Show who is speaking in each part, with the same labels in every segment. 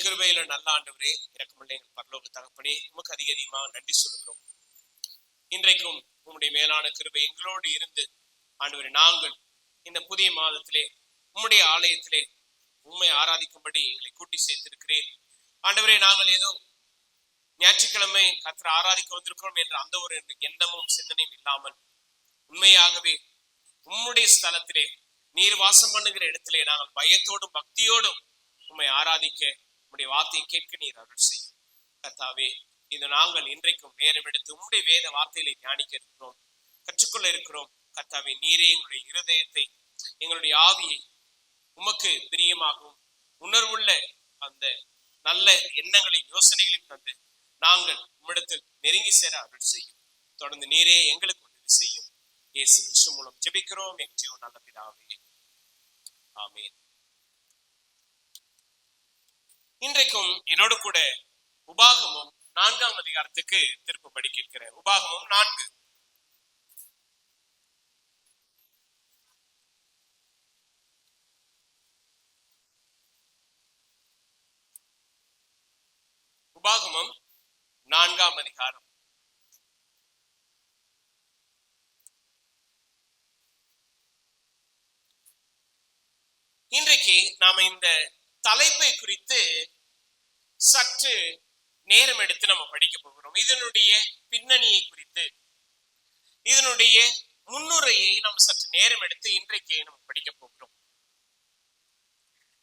Speaker 1: கிருபையில நல்ல ஆண்டவரே, இரக்கமுள்ள எங்கள் பரலோக தகப்பனே, உமக்கு அதிகமாக நன்றி சொல்கிறோம். இன்றைக்கும் உம்முடைய மேலான கிருபை எங்களோடு இருந்து ஆண்டவரே, நாங்கள் இந்த புதிய மாதத்திலே உம்முடைய ஆலயத்திலே உம்மை ஆராதிக்கும்படி எங்களை கூட்டி சேர்த்திருக்கிறேன். ஆண்டவரே, நாங்கள் ஏதோ ஞாயிற்றுக்கிழமை கர்த்தரை ஆராதிக்க வந்திருக்கிறோம் என்ற அந்த ஒரு எண்ணமும் சிந்தனையும் இல்லாமல் உண்மையாகவே உம்முடைய ஸ்தலத்திலே நீர் வாசம் பண்ணுகிற இடத்திலே நாங்கள் பயத்தோடும் பக்தியோடும் உம்மை ஆராதிக்க உம்முடைய வார்த்தையை கேட்க நீர் அருள் செய்யும். கர்த்தாவே, இது நாங்கள் இன்றைக்கும் நேரம் எடுத்து உம்முடைய வேத வார்த்தைகளை தியானிக்க இருக்கிறோம், கற்றுக்கொள்ள இருக்கிறோம். கர்த்தாவே, நீரே எங்களுடைய இருதயத்தை, எங்களுடைய ஆவியை உமக்கு பிரியமாகவும் உணர்வுள்ள அந்த நல்ல எண்ணங்களையும் யோசனைகளையும் தந்து நாங்கள் உம்மிடத்தில் நெருங்கி சேர அருள் செய்யும். தொடர்ந்து நீரே எங்களுக்கு உதவி செய்யும். இயேசு கிறிஸ்து மூலம் ஜெபிக்கிறோம் என் ஜீவன் நல்ல பிதாவே, ஆமென். இன்றைக்கும் என்னோடு கூட உபாகமம் 4ஆம் அதிகாரத்துக்கு திருப்பப்படி கேட்கிறேன். உபாகமம் 4. உபாகமம் 4ஆம் அதிகாரம். இன்றைக்கு நாம இந்த தலைப்பை குறித்து சற்று நேரம் எடுத்து நம்ம படிக்க போகிறோம். இதனுடைய பின்னணியை குறித்து, இதனுடைய முன்னுரையை நம்ம சற்று நேரம் எடுத்து இன்றைக்கு நம்ம படிக்க போகிறோம்.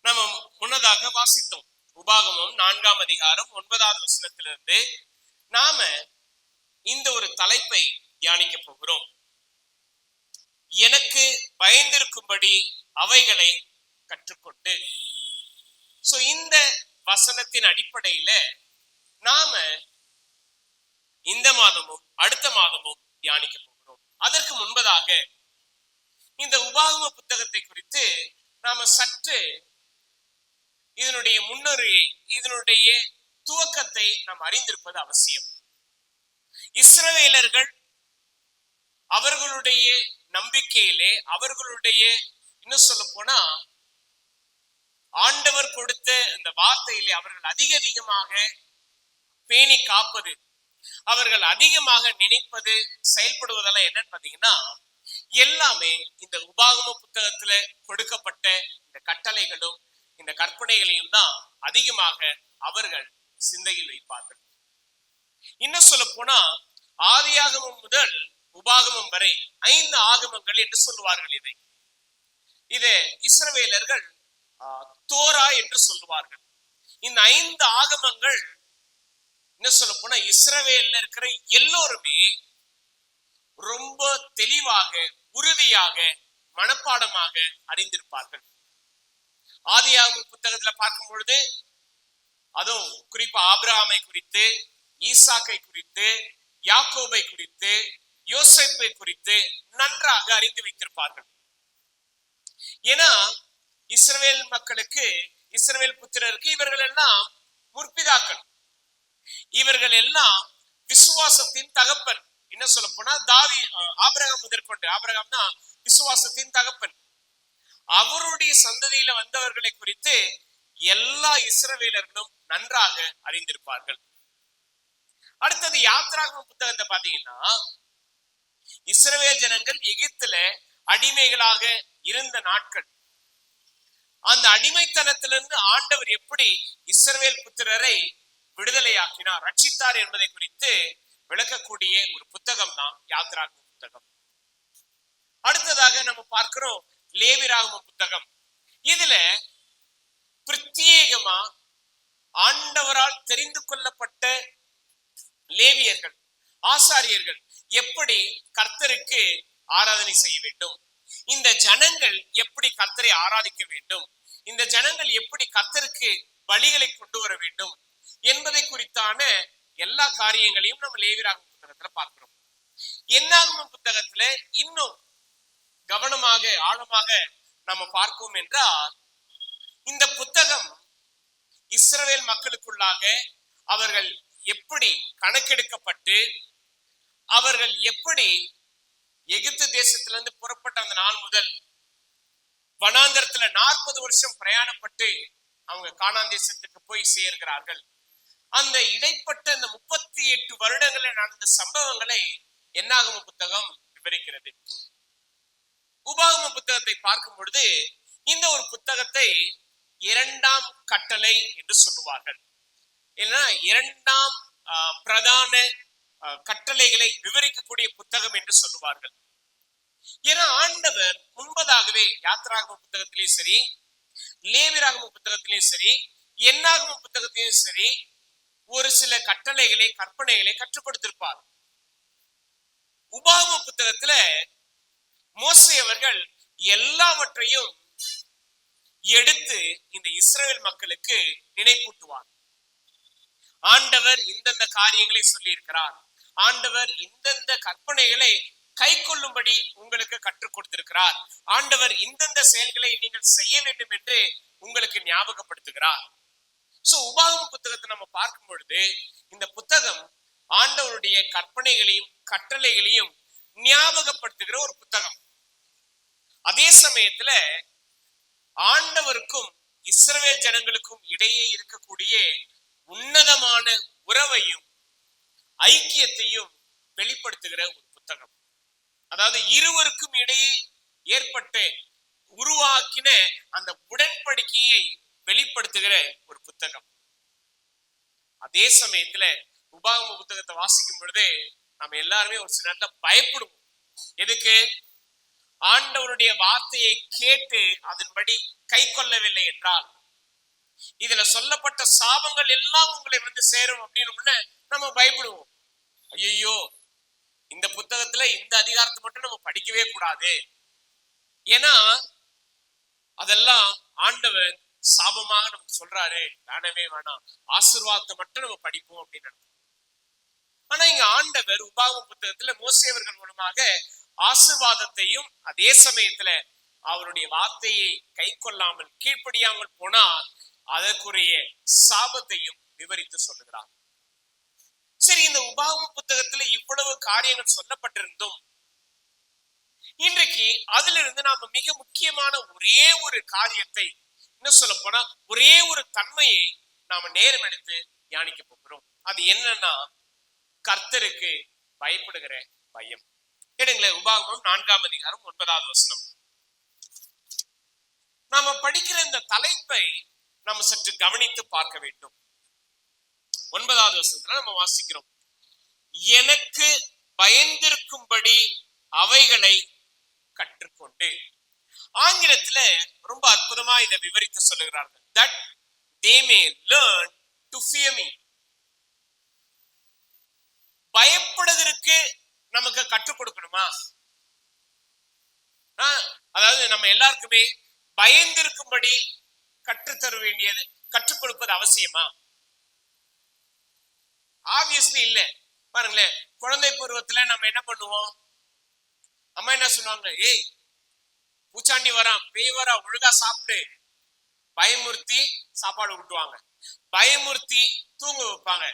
Speaker 1: நம்ம முன்னதாக வாசித்தோம் உபாகமம் 4ஆம் அதிகாரம் 9வது வசனத்திலிருந்து நாம இந்த ஒரு தலைப்பை தியானிக்க போகிறோம். எனக்கு பயந்திருக்கும்படி அவைகளை கற்றுக்கொண்டு. சோ இந்த வசனத்தின் அடிப்படையில நாம இந்த மாதமும் அடுத்த மாதமும் தியானிக்க போகிறோம். அதற்கு முன்பதாக இந்த உபாகம புத்தகத்தை குறித்து நாம சற்று இதனுடைய முன்னுரையை, இதனுடைய துவக்கத்தை நாம் அறிந்திருப்பது அவசியம். இஸ்ரவேலர்கள் அவர்களுடைய நம்பிக்கையிலே, அவர்களுடைய இன்னும் சொல்ல போனா ஆண்டவர் கொடுத்த இந்த வார்த்தையிலே அவர்கள் அதிகமாக பேணி காப்பது, அவர்கள் அதிகமாக நினைப்பது, செயல்படுவதெல்லாம் என்னன்னு பாத்தீங்கன்னா, எல்லாமே இந்த உபாகம புத்தகத்துல கொடுக்கப்பட்ட இந்த கட்டளைகளும் இந்த கற்பனைகளையும் தான் அதிகமாக அவர்கள் சிந்தையில் வைப்பார்கள். இன்னும் சொல்ல போனா ஆதியாகமம் முதல் உபாகமம் வரை 5 ஆகமங்கள் என்று சொல்லுவார்கள். இதை இஸ்ரவேலர்கள் தோரா என்று சொல்லுவார்கள். இந்த 5 ஆகமங்கள் என்ன சொல்ல போனா இஸ்ரவேல்ல இருக்கிற எல்லோருமே ரொம்ப தெளிவாக, உறுதியாக, மனப்பாடமாக அறிந்திருப்பார்கள். ஆதியாகம புத்தகத்துல பார்க்கும் பொழுது அதுவும் குறிப்பா ஆபிரகாமை குறித்து, ஈசாக்கை குறித்து, யாக்கோபை குறித்து, யோசேப்பை குறித்து நன்றாக அறிந்து வைத்திருப்பார்கள். ஏன்னா இஸ்ரவேல் மக்களுக்கு, இஸ்ரவேல் புத்திரருக்கு இவர்கள் எல்லாம் முற்பிதாக்கள், இவர்கள் எல்லாம் விசுவாசத்தின் தகப்பன். என்ன சொல்ல போனா ஆபிரகாம் முதற்கொண்டு, ஆபிரகாம் தான் விசுவாசத்தின் தகப்பன். அவருடைய சந்ததியில வந்தவர்களை குறித்து எல்லா இஸ்ரவேலர்களும் நன்றாக அறிந்திருப்பார்கள். அடுத்தது யாத்ராகம புத்தகத்தை பாத்தீங்கன்னா, இஸ்ரவேல் ஜனங்கள் எகிப்துல அடிமைகளாக இருந்த நாட்கள், அந்த அடிமைத்தனத்திலிருந்து ஆண்டவர் எப்படி இஸ்ரவேல் புத்திரரை விடுதலையாக்கினார், ரட்சித்தார் என்பதை குறித்து விளக்கக்கூடிய ஒரு புத்தகம் தான் யாத்ராகம புத்தகம். அடுத்ததாக நம்ம பார்க்கிறோம் லேவியராகம புத்தகம். இதுல பிரத்யேகமா ஆண்டவரால் தெரிந்து கொள்ளப்பட்ட லேவியர்கள், ஆசாரியர்கள் எப்படி கர்த்தருக்கு ஆராதனை செய்ய வேண்டும், இந்த ஜனங்கள் எப்படி கர்த்தரை ஆராதிக்க வேண்டும், இந்த ஜனங்கள் எப்படி கர்த்தருக்கு பலிகளை கொண்டு வர வேண்டும் என்பதை குறித்தான எல்லா காரியங்களையும் நம்ம லேவியராகம புத்தகத்துல பார்க்கிறோம். என்னாகம புத்தகத்துல இன்னும் கவனமாக, ஆழமாக நம்ம பார்ப்போம் என்றால், இந்த புத்தகம் இஸ்ரவேல் மக்களுக்குள்ளாக அவர்கள் எப்படி கணக்கெடுக்கப்பட்டு, அவர்கள் எப்படி எகிப்து தேசத்திலிருந்து புறப்பட்ட அந்த நாள் முதல் வனாந்தரத்துல 40 வருஷம் பிரயாணப்பட்டு அவங்க கானான் தேசத்துக்கு போய் சேர்கிறார்கள். அந்த இடைப்பட்ட இந்த 38 வருடங்களில் நடந்த சம்பவங்களை என்னாகம புத்தகம் விவரிக்கிறது. உபாகம புத்தகத்தை பார்க்கும் பொழுது இந்த ஒரு புத்தகத்தை இரண்டாம் கட்டளை என்று சொல்லுவார்கள். இல்லைன்னா இரண்டாம் பிரதான கட்டளைகளை விவரிக்கக்கூடிய புத்தகம் என்று சொல்லுவார்கள். ஏன்னா ஆண்டவர் முன்பதாகவே யாத்திராகம புத்தகத்திலேயும் சரி, லேவியராகம புத்தகத்திலேயும் சரி, என்னாகம புத்தகத்திலேயும் சரி ஒரு சில கட்டளைகளை கற்பனைகளை கற்றுக் கொடுத்திருப்பார். உபாகம புத்தகத்துல மோசே அவர்கள் எல்லாவற்றையும் எடுத்து இந்த இஸ்ரவேல் மக்களுக்கு நினைப்பூட்டுவார். ஆண்டவர் இந்தந்த காரியங்களை சொல்லி இருக்கிறார், ஆண்டவர் இந்தந்த கற்பனைகளை கை கொள்ளும்படி உங்களுக்கு கற்றுக் கொடுத்திருக்கிறார், ஆண்டவர் இந்தந்த செயல்களை நீங்கள் செய்ய வேண்டும் என்று உங்களுக்கு ஞாபகப்படுத்துகிறார். சோ உபாகம புத்தகத்தை நம்ம பார்க்கும் பொழுது இந்த புத்தகம் ஆண்டவருடைய கற்பனைகளையும் கட்டளைகளையும் ஞாபகப்படுத்துகிற ஒரு புத்தகம். அதே சமயத்துல ஆண்டவருக்கும் இஸ்ரவேல் ஜனங்களுக்கும் இடையே இருக்கக்கூடிய உன்னதமான உறவையும் ஐக்கியத்தையும் வெளிப்படுத்துகிற ஒரு புத்தகம். அதாவது இருவருக்கும் இடையே ஏற்பட்டு உருவாக்கின அந்த உடன்படிக்கையை வெளிப்படுத்துகிற ஒரு புத்தகம். அதே சமயத்துல உபாகம புத்தகத்தை வாசிக்கும் பொழுது நம்ம எல்லாருமே ஒரு சில நேரத்துல பயப்படுவோம். எதுக்கு? ஆண்டவருடைய வார்த்தையை கேட்டு அதன்படி கை கொள்ளவில்லை என்றால் இதுல சொல்லப்பட்ட சாபங்கள் எல்லாம் உங்களை வந்து சேரும் அப்படின்னு நம்ம பயப்படுவோம். ஐயோ, இந்த புத்தகத்துல இந்த அதிகாரத்தை மட்டும் நம்ம படிக்கவே கூடாது, ஏன்னா அதெல்லாம் ஆண்டவர் சாபமாக நமக்கு சொல்றாரு, வேணவே வேணாம், ஆசீர்வாதத்தை மட்டும் நம்ம படிப்போம் அப்படின்னு. ஆனா இங்க ஆண்டவர் உபாகம புத்தகத்துல மோசேவர்கள் மூலமாக ஆசீர்வாதத்தையும் அதே சமயத்துல அவருடைய வார்த்தையை கை கொள்ளாமல் கீழ்ப்படியாமல் போனால் அதற்குரிய சாபத்தையும் விவரித்து சொல்லுகிறார். சரி, இந்த உபாகம புத்தகத்துல இவ்வளவு காரியங்கள் சொல்லப்பட்டிருந்தும் இன்றைக்கு அதுல இருந்து நாம மிக முக்கியமான ஒரே ஒரு காரியத்தை, என்ன சொல்ல போனா ஒரே ஒரு தன்மையை நாம நேரம் எடுத்து தியானிக்க போகிறோம். அது என்னன்னா கர்த்தருக்கு பயப்படுகிற பயம். எடுங்களேன், உபாகமம் 4ஆம் அதிகாரம் 9வது வசனம். நாம படிக்கிற இந்த தலைப்பை நம்ம சற்று கவனித்து பார்க்க வேண்டும். 9வது வசனத்துல நம்ம வாசிக்கிறோம், எனக்கு பயந்திருக்கும்படி அவைகளை கற்றுக்கொண்டு. ஆங்கிலத்துல ரொம்ப அற்புதமா இதை விவரித்து சொல்லுகிறார்கள். that they may learn to fear me. பயப்படுவதற்கு நமக்கு கற்றுக் கொடுக்கணுமா? அதாவது நம்ம எல்லாருக்குமே பயந்திருக்கும்படி கற்றுத்தர வேண்டியது, கற்றுக் கொடுப்பது அவசியமா? ஆப்வியஸ்லி இல்ல. பாருங்களேன், குழந்தை பருவத்துல நம்ம என்ன பண்ணுவோம்? அம்மா என்ன சொல்லுவாங்க, ஏய் பூச்சாண்டி வரான், பேய் வரா, ஒழுங்கா சாப்பிடு, பயமுறுத்தி சாப்பாடு விட்டுவாங்க, பயமுறுத்தி தூங்க வைப்பாங்க.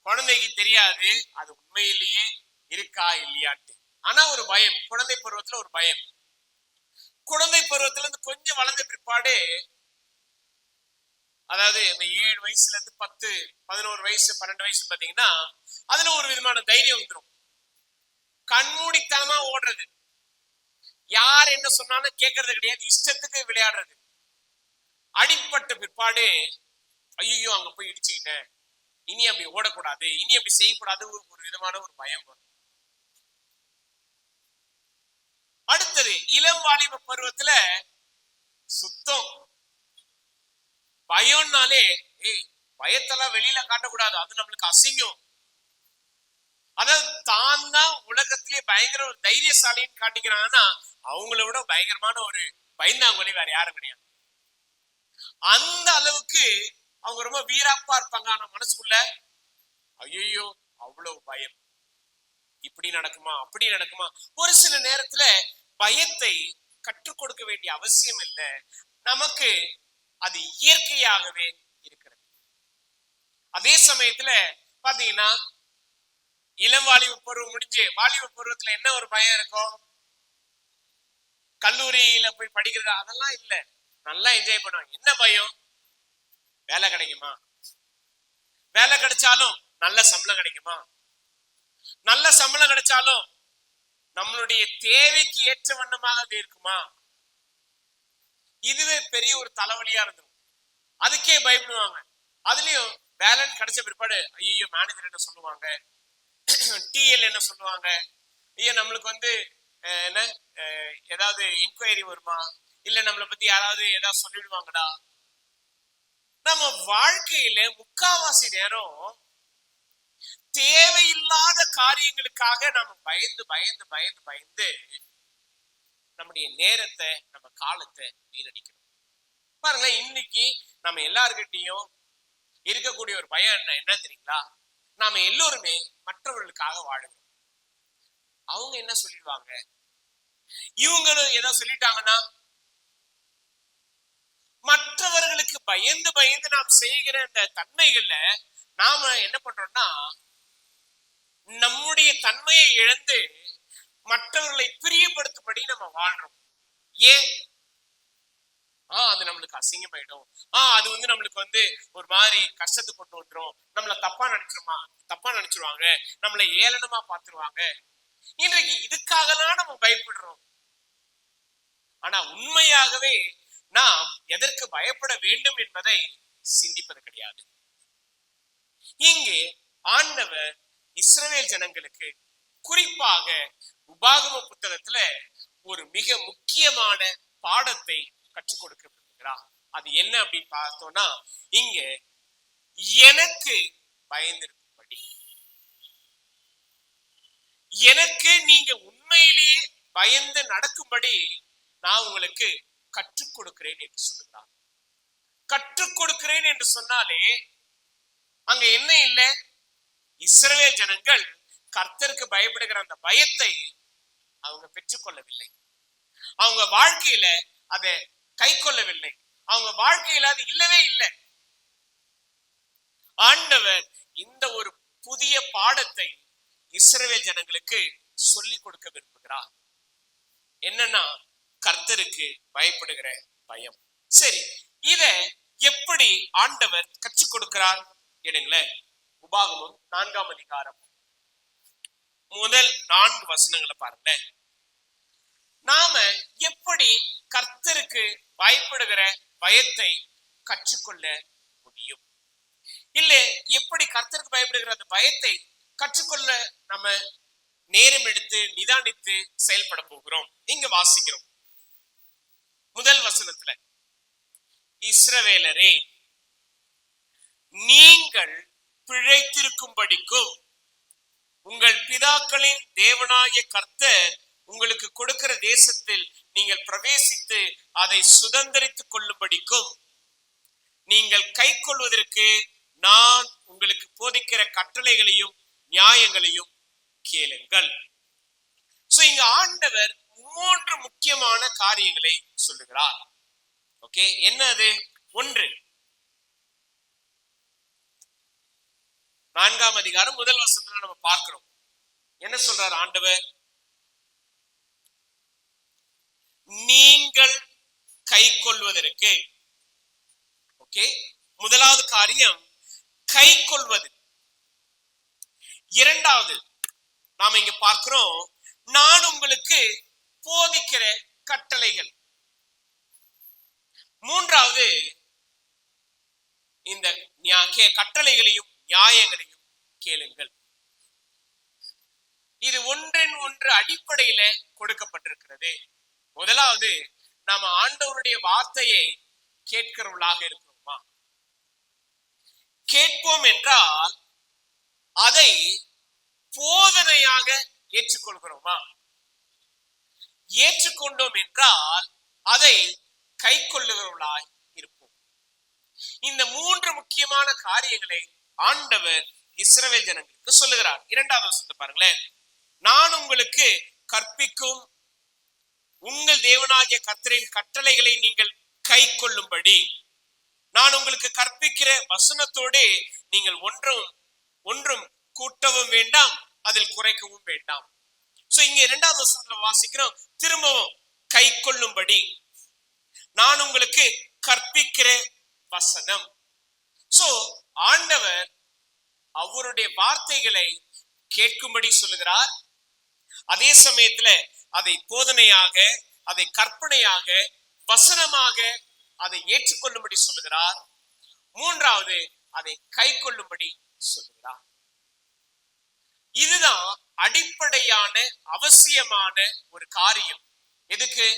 Speaker 1: குழந்தைக்கு தெரியாது அது உண்மையிலேயே இருக்கா இல்லையாட்டு. ஆனா ஒரு பயம், குழந்தை பருவத்துல ஒரு பயம். குழந்தை பருவத்துல இருந்து கொஞ்சம் வளர்ந்த பிற்பாடு, அதாவது இந்த 7 வயசுல இருந்து 10, 11 வயசு, 12 வயசு பாத்தீங்கன்னா அதுல ஒரு விதமான தைரியம் வந்துடும். கண்மூடித்தனமா ஓடுறது, யார் என்ன சொன்னாலும் கேட்கறது கிடையாது, இஷ்டத்துக்கு விளையாடுறது. அடிப்பட்ட பிற்பாடு ஐயோ அங்க போய் இடிச்சுக்கிட்டேன், இனி அப்படி ஓடக்கூடாது, இனி அப்படி செய்யக்கூடாது, ஒரு விதமான ஒரு பயம் வரும். அடுத்தது இளம் வாலிப பருவத்துல சுத்தம் பயம்னாலே, பயத்தெல்லாம் வெளியில காட்டக்கூடாது, அது நம்மளுக்கு அசிங்கம். அதாவது தான் தான் உலகத்திலேயே பயங்கர ஒரு தைரியசாலின்னு காட்டிக்கிறாங்கன்னா அவங்கள விட பயங்கரமான ஒரு பயந்தாங்கொலி வேற யாரும் கிடையாது. அந்த அளவுக்கு அவங்க ரொம்ப வீராப்பா இருப்பாங்க. ஆனா மனசுக்குள்ள ஐயோ அவ்வளவு பயம், இப்படி நடக்குமா அப்படி நடக்குமா. ஒரு சில நேரத்துல பயத்தை கற்றுக் கொடுக்க வேண்டிய அவசியம் இல்லை, நமக்கு அது இயற்கையாகவே இருக்கிறது. அதே சமயத்துல பாத்தீங்கன்னா இளம் வாலிப பருவம் முடிஞ்சு வாலிப பருவத்துல என்ன ஒரு பயம் இருக்கும்? கல்லூரியில போய் படிக்கிறது அதெல்லாம் இல்ல, நல்லா என்ஜாய் பண்ணுவாங்க. என்ன பயம்? வேலை கிடைக்குமா? வேலை கிடைச்சாலும் நல்ல சம்பளம் கிடைக்குமா? நல்ல சம்பளம் கிடைச்சாலும் நம்மளுடைய தேவைக்கு ஏற்ற வண்ணமாக அது இருக்குமா? இதுவே பெரிய ஒரு தலைவலியா இருந்துடும். அதுக்கே பயப்படுவாங்க. அதுலயும் வேலைன்னு கிடைச்ச பிற்பாடு ஐயோ மேனேஜர் என்ன சொல்லுவாங்க, டிஎல் என்ன சொல்லுவாங்க, ஐயோ நம்மளுக்கு என்ன ஏதாவது என்கொயரி வருமா, இல்ல நம்மளை பத்தி யாராவது ஏதாவது சொல்லிடுவாங்கடா. நம்ம வாழ்க்கையில முக்காவாசி நேரம் தேவையில்லாத காரியங்களுக்காக நம்ம பயந்து பயந்து பயந்து பயந்து நம்முடைய நேரத்தை, நம்ம காலத்தை வீணடிக்கணும். பாருங்களேன், இன்னைக்கு நம்ம எல்லார்கிட்டையும் இருக்கக்கூடிய ஒரு பயம் என்ன தெரியுங்களா? நாம எல்லோருமே மற்றவர்களுக்காக வாழுகிறோம். அவங்க என்ன சொல்லிடுவாங்க, இவங்களும் ஏதோ சொல்லிட்டாங்கன்னா, மற்றவர்களுக்கு பயந்து பயந்து நாம் செய்கிற இந்த தன்மைகள்ல நாம என்ன பண்றோம்னா, நம்முடைய தன்மையை இழந்து மற்றவர்களை பிரியப்படுத்தும்படி நம்ம வாழ்றோம். ஏன்? அது நம்மளுக்கு அசிங்கமாயிடும், அது நம்மளுக்கு ஒரு மாதிரி கஷ்டத்தை கொண்டு வந்துடும், நம்மள தப்பா நினைச்சிருவாங்க, நம்மளை ஏளனமா பார்த்துருவாங்க. இன்றைக்கு இதுக்காகலாம் நம்ம பயப்படுறோம். ஆனா உண்மையாகவே நாம் எதற்கு பயப்பட வேண்டும் என்பதை சிந்திப்பது கிடையாது. இங்கே ஆண்டவர் இஸ்ரவேல் ஜனங்களுக்கு குறிப்பாக உபாகம புத்தகத்துல ஒரு மிக முக்கியமான பாடத்தை கற்றுக் கொடுக்க விரும்புகிறார். அது என்ன அப்படின்னு பார்த்தோம்னா, இங்க எனக்கு பயந்திருக்கும்படி, எனக்கு நீங்க உண்மையிலேயே பயந்து நடக்கும்படி நான் உங்களுக்கு கற்றுக் கொடுக்கிறேன் என்று சொல்லுகிறார். கற்றுக் கொடுக்கிறேன் என்று சொன்னாலே அங்க என்ன இல்லை, இஸ்ரவேல் ஜனங்கள் கர்த்தருக்கு பயப்படுகிற அந்த பயத்தை அவங்க பெற்றுக்கொள்ளவில்லை, அவங்க வாழ்க்கையில அதை கை கொள்ளவில்லை, அவங்க வாழ்க்கையில அது இல்லவே இல்லை. ஆண்டவர் இந்த ஒரு புதிய பாடத்தை இஸ்ரவேல் ஜனங்களுக்கு சொல்லிக் கொடுக்க விரும்புகிறார். என்னன்னா, கர்த்தருக்கு பயப்படுகிற பயம். சரி, இத எப்படி ஆண்டவர் கற்றுக் கொடுக்கிறார்? எடுங்களேன், உபாகமம் 4ஆம் அதிகாரம் முதல் 4 வசனங்களை பாருங்க. நாம எப்படி கர்த்தருக்கு பயப்படுகிற பயத்தை கற்றுக்கொள்ள முடியும், இல்ல எப்படி கர்த்தருக்கு பயப்படுகிற அந்த பயத்தை கற்றுக்கொள்ள நம்ம நேரம் எடுத்து நிதானித்து செயல்பட போகிறோம். இங்க வாசிக்கிறோம் முதல் வசனத்துல, இஸ்ரவேலரே நீங்கள் பிழைத்திருக்கும்படிக்கும் உங்கள் பிதாக்களின் தேவனாகிய கர்த்தர் உங்களுக்கு கொடுக்கிற தேசத்தில் நீங்கள் பிரவேசித்து அதை சுதந்திரித்துக் கொள்ளும்படிக்கும் நீங்கள் கை கொள்வதற்கு நான் உங்களுக்கு போதிக்கிற கட்டளைகளையும் நியாயங்களையும் கேளுங்கள். இங்க ஆண்டவர் 3 முக்கியமான காரியங்களை சொல்லுகிறார். ஓகே, என்ன அது? 1, 4ஆம் அதிகாரம் முதல் வசனத்துல நம்ம பார்க்கிறோம். என்ன சொல்றார் ஆண்டவர்? நீங்கள் கை கொள்வதற்கு. ஓகே, முதலாவது காரியம் கை கொள்வது. இரண்டாவது நாம இங்க பார்க்கிறோம், நான் உங்களுக்கு போதிக்கிற கட்டளைகள். மூன்றாவது, இந்த கட்டளைகளையும் நியாயங்களையும் கேளுங்கள். இது ஒன்றின் ஒன்று அடிப்படையில கொடுக்கப்பட்டிருக்கிறது. முதலாவது, நாம ஆண்டவருடைய வார்த்தையை கேட்கிறவர்களாக இருக்கிறோமா? கேட்போம் என்றால் அதை போதனையாக ஏற்றுக்கொள்கிறோமா? ஏற்றுக்கொண்டோம் என்றால் அதை கை கொள்ளுகிறவர்களாய் இருப்போம். இந்த 3 முக்கியமான காரியங்களை ஆண்டவர் இஸ்ரவேல் ஜனங்களுக்கு சொல்லுகிறார். 2வது வசனத்தை பாருங்களேன், நான் உங்களுக்கு கற்பிக்கும் உங்கள் தேவனாகிய கர்த்தரின் கட்டளைகளை நீங்கள் கை கொள்ளும்படி. நான் உங்களுக்கு கற்பிக்கிற வசனத்தோடு நீங்கள் ஒன்றும் கூட்டவும் வேண்டாம், அதில் குறைக்கவும் வேண்டாம். இங்க 2வது வசனத்துல வாசிக்கிறோம், திரும்பவும் கை கொள்ளும்படி. நான் உங்களுக்கு கற்பிக்கிற வசனம். சோ ஆண்டவர் அவருடைய வார்த்தைகளை கேட்கும்படி சொல்லுகிறார். அதே சமயத்துல அதை போதனையாக, அதை கற்பனையாக, வசனமாக அதை ஏற்றுக்கொள்ளும்படி சொல்லுகிறார். மூன்றாவது, அதை கை கொள்ளும்படி சொல்லுகிறார். இதுதான் அடிப்படையான அவசியமான ஒரு காரியம். எதுக்கு?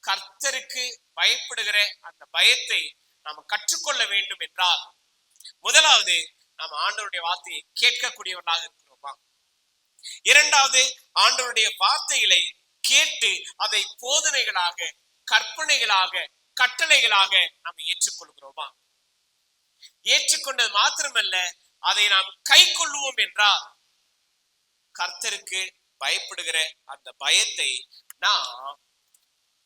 Speaker 1: கர்த்தருக்கு பயப்படுகிற அந்த பயத்தை நாம் கற்றுக்கொள்ள வேண்டும் என்றால், முதலாவது நாம் ஆண்டவருடைய வார்த்தையை கேட்கக்கூடியவர்களாக இருக்கிறோமா? இரண்டாவது, ஆண்டவருடைய வார்த்தைகளை கேட்டு அதை போதனைகளாக, கற்பனைகளாக, கட்டளைகளாக நாம் ஏற்றுக்கொள்கிறோமா? ஏற்றுக்கொண்டது மாத்திரமல்ல, அதை நாம் கை கொள்ளுவோம் என்றால் கர்த்தருக்கு பயப்படுகிற அந்த பயத்தை நாம்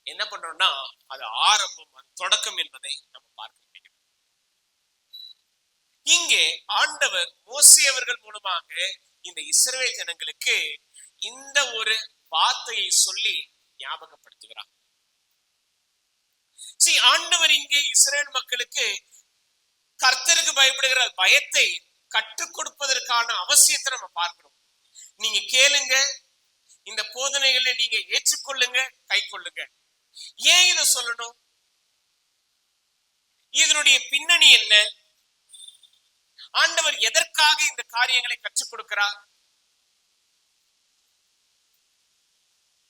Speaker 1: என்ன பண்றோம்னா, அது ஆரம்பம், அது தொடக்கம் என்பதை நம்ம பார்க்க முடியும். இங்கே ஆண்டவர் மோசே அவர்கள் மூலமாக இந்த இஸ்ரவேல் ஜனங்களுக்கு இந்த ஒரு வார்த்தையை சொல்லி ஞாபகப்படுத்துகிறார். ஆண்டவர் இங்கே இஸ்ரவேல் மக்களுக்கு கர்த்தருக்கு பயப்படுகிற பயத்தை கற்றுக் கொடுப்பதற்கான அவசியத்தை நம்ம பார்க்கிறோம். நீங்க கேளுங்க, இந்த போதனைகளை நீங்க ஏற்றுக்கொள்ளுங்க, கை கொள்ளுங்க. ஏன் இதை சொல்லணும்? இதனுடைய பின்னணி என்ன? ஆண்டவர் எதற்காக இந்த காரியங்களை கற்றுக் கொடுக்கிறார்?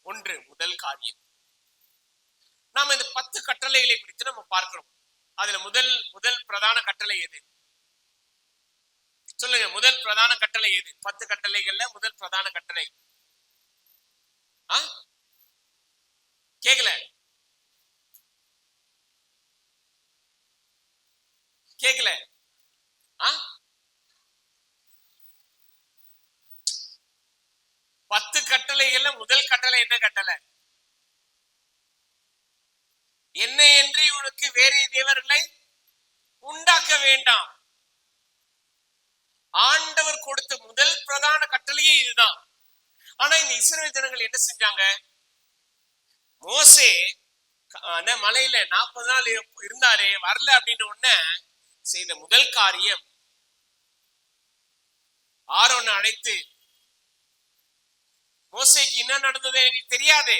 Speaker 1: ஒன்று, முதல் காரியம், நாம இந்த 10 கட்டளைகளை குறித்து நம்ம பார்க்கிறோம். அதுல முதல் பிரதான கட்டளை எது? சொல்லுங்க, முதல் பிரதான கட்டளை எது? 10 கட்டளைகள்ல முதல் பிரதான கட்டளை கேக்கல கேக்கல 10 கட்டளைகள்ல முதல் கட்டளை என்ன கட்டளை? என்ன என்று இவனுக்கு வேறு தேவர்களை உண்டாக்க வேண்டாம். ஆண்டவர் கொடுத்த முதல் பிரதான கட்டளையே இதுதான். ஆனா இந்த இஸ்ரவேல் ஜனங்கள் என்ன செஞ்சாங்க? மோசே மலையில 40 நாள் இருந்தாரே, வரல அப்படின்னு உடனே செய்த முதல் காரியம், ஆரோனை அழைத்து, மோசேக்கு என்ன நடந்தது எனக்கு தெரியாது,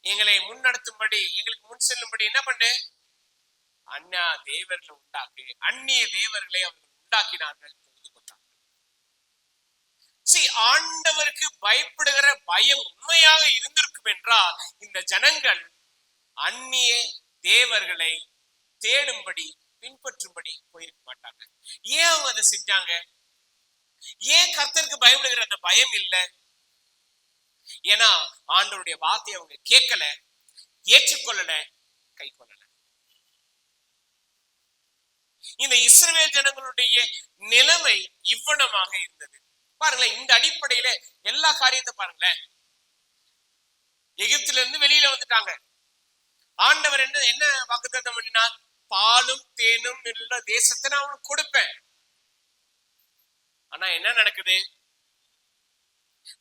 Speaker 1: எங்களை முன்னெடுத்தும்படி, எங்களுக்கு முன் செல்லும்படி என்ன பண்ணு, அந்நிய தேவர்களை உண்டாக்கு. அந்நிய தேவர்களை அவர்கள் உண்டாக்கினார்கள். ஆண்டவருக்கு பயப்படுகிற பயம் உண்மையாக இருந்திருக்கும் என்றால் இந்த ஜனங்கள் அந்நிய தேவர்களை தேடும்படி, பின்பற்றும்படி போயிருக்க மாட்டாங்க. ஏன் அவங்க அதை செஞ்சாங்க? ஏன் கர்த்தருக்கு பயப்படுகிற அந்த பயம் இல்லை? ஏன்னா ஆண்டவருடைய வார்த்தையை அவங்க கேட்கல, ஏற்றுக்கொள்ளல, கை கொள்ளல. இந்த இஸ்ரவேல் ஜனங்களுடைய நிலைமை இவ்வளமாக இருந்தது. பாருங்களேன், இந்த அடிப்படையில எல்லா காரியத்தை பாருங்களேன். எகிப்தில இருந்து வெளியில வந்துட்டாங்க. ஆண்டவர் என்ன வாக்குத்தத்தம் பண்ணினார்? பாலும் தேனும் உள்ள தேசத்தை நான் அவனுக்கு கொடுப்பேன். ஆனா என்ன நடக்குது?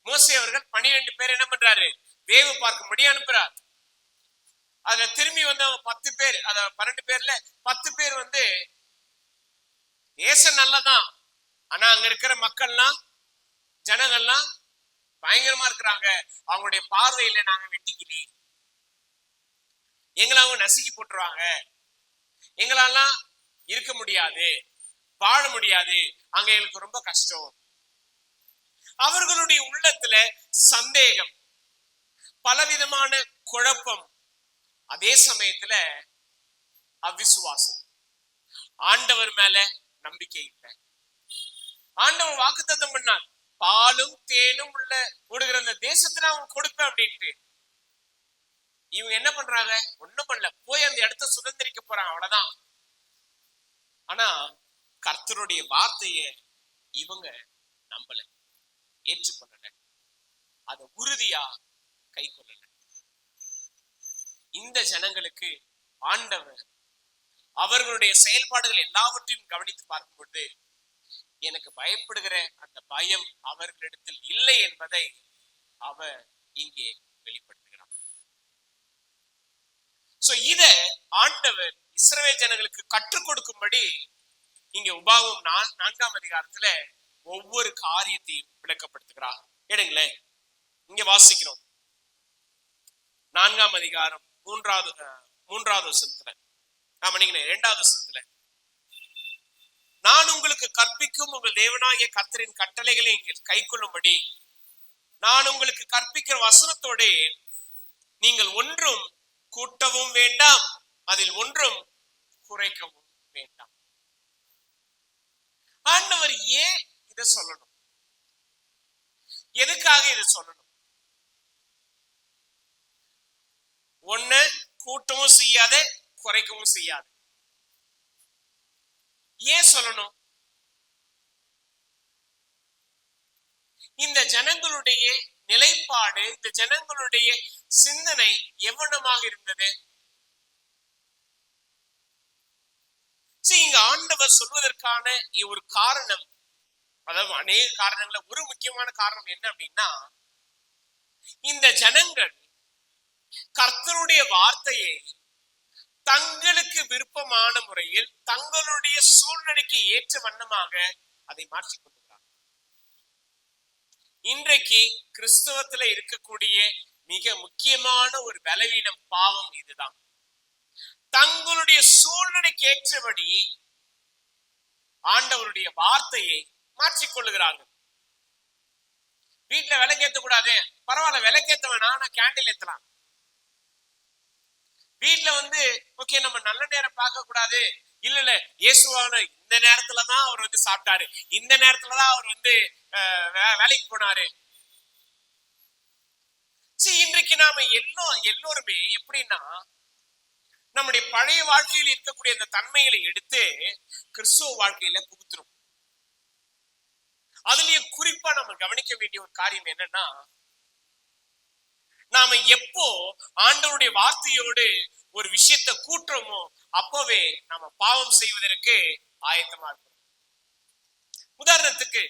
Speaker 1: மோசே அவர்கள் 12 பேர் என்ன பண்றாரு? வேவு பார்க்கும்படி அனுப்புறார். அதுல திரும்பி வந்து அவங்க 10 பேர், அத 12 பேர்ல 10 பேர் வந்து தேசம் நல்லதான், ஆனா அங்க இருக்கிற மக்கள்லாம், ஜனங்கள்லாம் பயங்கரமா இருக்கிறாங்க, அவங்களுடைய பார்வையில நாங்க வெட்டிக்கிளி, எங்களை அவங்க நசுக்கி போட்டுருவாங்க, எங்களெல்லாம் இருக்க முடியாது, வாழ முடியாது, அங்க எங்களுக்கு ரொம்ப கஷ்டம். அவர்களுடைய உள்ளத்துல சந்தேகம், பலவிதமான குழப்பம், அதே சமயத்துல அவிசுவாசம், ஆண்டவர் மேல நம்பிக்கை இல்லை. ஆண்டவர் வாக்குத்தத்தம் பண்ணார், பாலும் தேனும் உள்ள ஓடுகிற அந்த தேசத்தை நான் அவங்க கொடுப்பேன் அப்படின்ட்டு. இவங்க என்ன பண்றாங்க? ஒண்ணும் பண்ணல, போய் அந்த இடத்த சுதந்திரிக்க போறாங்க, அவ்வளவுதான். ஆனா கர்த்தருடைய வார்த்தைய இவங்க நம்பல, ஏற்றுக்கொள்ளல, அதை உறுதியா கை கொள்ளல. இந்த ஜனங்களுக்கு ஆண்டவர் அவர்களுடைய செயல்பாடுகள் எல்லாவற்றையும் கவனித்து பார்க்கும்போது எனக்கு பயப்படுகிற அந்த பயம் அவர்களிடத்தில் இல்லை என்பதை அவர் இங்கே வெளிப்படுத்துகிறார். இத ஆண்டவர் இஸ்ரவேல் ஜனங்களுக்கு கற்றுக் கொடுக்கும்படி இங்க உபாகமம் 4ஆம் அதிகாரத்துல ஒவ்வொரு காரியத்தையும் விளக்கப்படுத்துகிறார். எடுங்களேன், இங்க வாசிக்கிறோம் 4ஆம் அதிகாரம் 3வது வசனத்துல, 2வது வசனத்துல, நான் உங்களுக்கு கற்பிக்கும் உங்கள் தேவனாகிய கர்த்தரின் கட்டளைகளை நீங்கள் கைக்கொள்ளும்படி நான் உங்களுக்கு கற்பிக்கிற வசனத்தோட நீங்கள் ஒன்றும் கூட்டவும் வேண்டாம், அதில் ஒன்றும் குறைக்கவும் வேண்டாம். ஆண்டவர் ஏன் இதை சொல்லணும்? எதுக்காக இதை சொல்லணும்? ஒண்ணு கூட்டமும் செய்யாத, குறைக்கவும் செய்யாது. ஏன் சொல்லணும்? இந்த ஜனங்களுடைய நிலைப்பாடு, இந்த ஜனங்களுடைய சிந்தனை எவ்வளவாக இருந்தது? இங்க ஆண்டவர் சொல்வதற்கான ஒரு காரணம், அதாவது அநேக காரணங்கள ஒரு முக்கியமான காரணம் என்ன அப்படின்னா, இந்த ஜனங்கள் கர்த்தருடைய வார்த்தையை தங்களுக்கு விருப்பமான முறையில் தங்களுடைய சூழ்நிலைக்கு ஏற்ற வண்ணமாக அதை மாற்றிக் கொள்கிறார். இன்றைக்கு கிறிஸ்தவத்துல இருக்கக்கூடிய மிக முக்கியமான ஒரு பலவீனம், பாவம் இதுதான். தங்களுடைய சூழ்நிலைக்கு ஏற்றபடி ஆண்டவருடைய வார்த்தையை மாற்றிக்கொள்ளுகிறார்கள். வீட்டுல விளக்கேற்ற கூடாது, பரவாயில்ல விளக்கேற்ற வேணா, ஆனா கேண்டில் ஏத்தலாம். வீட்டுல ஓகே நம்ம நல்ல நேரம் பார்க்க கூடாது, இல்ல இயேசுவான இந்த நேரத்துலதான் அவர் சாப்பிட்டாரு, இந்த நேரத்துலதான் அவர் வேலைக்கு போனாரு. இன்றைக்கு நாம எல்லோருமே எப்படின்னா, நம்முடைய பழைய வாழ்க்கையில் இருக்கக்கூடிய அந்த தன்மைகளை எடுத்து கிறிஸ்துவ வாழ்க்கையில புகுத்துறோம். அதுலயே குறிப்பா நம்ம கவனிக்க வேண்டிய ஒரு காரியம் என்னன்னா, நாம எப்போ ஆண்டவருடைய வார்த்தையோடு ஒரு விஷயத்தை கூட்டுறோமோ அப்பவே நாம பாவம் செய்வதற்கு ஆயத்தமா இருக்கோம். உதாரணத்துக்கு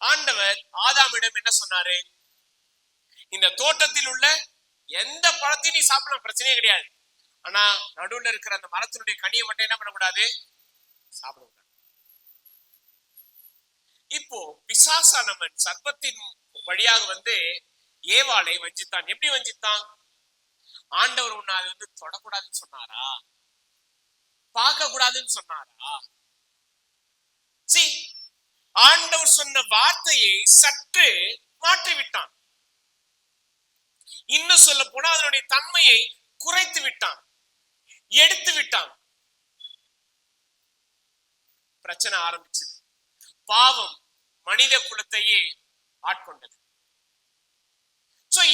Speaker 1: ஆண்டவர் ஆதாமிடம் என்ன சொன்னாரு? இந்த தோட்டத்தில் உள்ள எந்த பழத்தையும் நீ சாப்பிடலாம், பிரச்சனையே கிடையாது, ஆனா நடுவுல இருக்கிற அந்த மரத்தினுடைய கனியை மட்டும் என்ன பண்ணக்கூடாது, சாப்பிடக்கூடாது. இப்போ பிசாசானவன் சர்ப்பத்தின் வழியாக ஏவாளை வஞ்சித்தான். எப்படி வஞ்சித்தான்? ஆண்டவர் உன்னை அது தொடக்கூடாதுன்னு சொன்னாரா, பார்க்க கூடாதுன்னு சொன்னாரா? ஆண்டவர் சொன்ன வார்த்தையை சற்று மாற்றி விட்டான். இன்னும் சொல்ல போனா அதனுடைய தன்மையை குறைத்து விட்டான், எடுத்து விட்டான். பிரச்சனை ஆரம்பிச்சது. பாவம் மனித குலத்தையே ஆட்கொண்டது.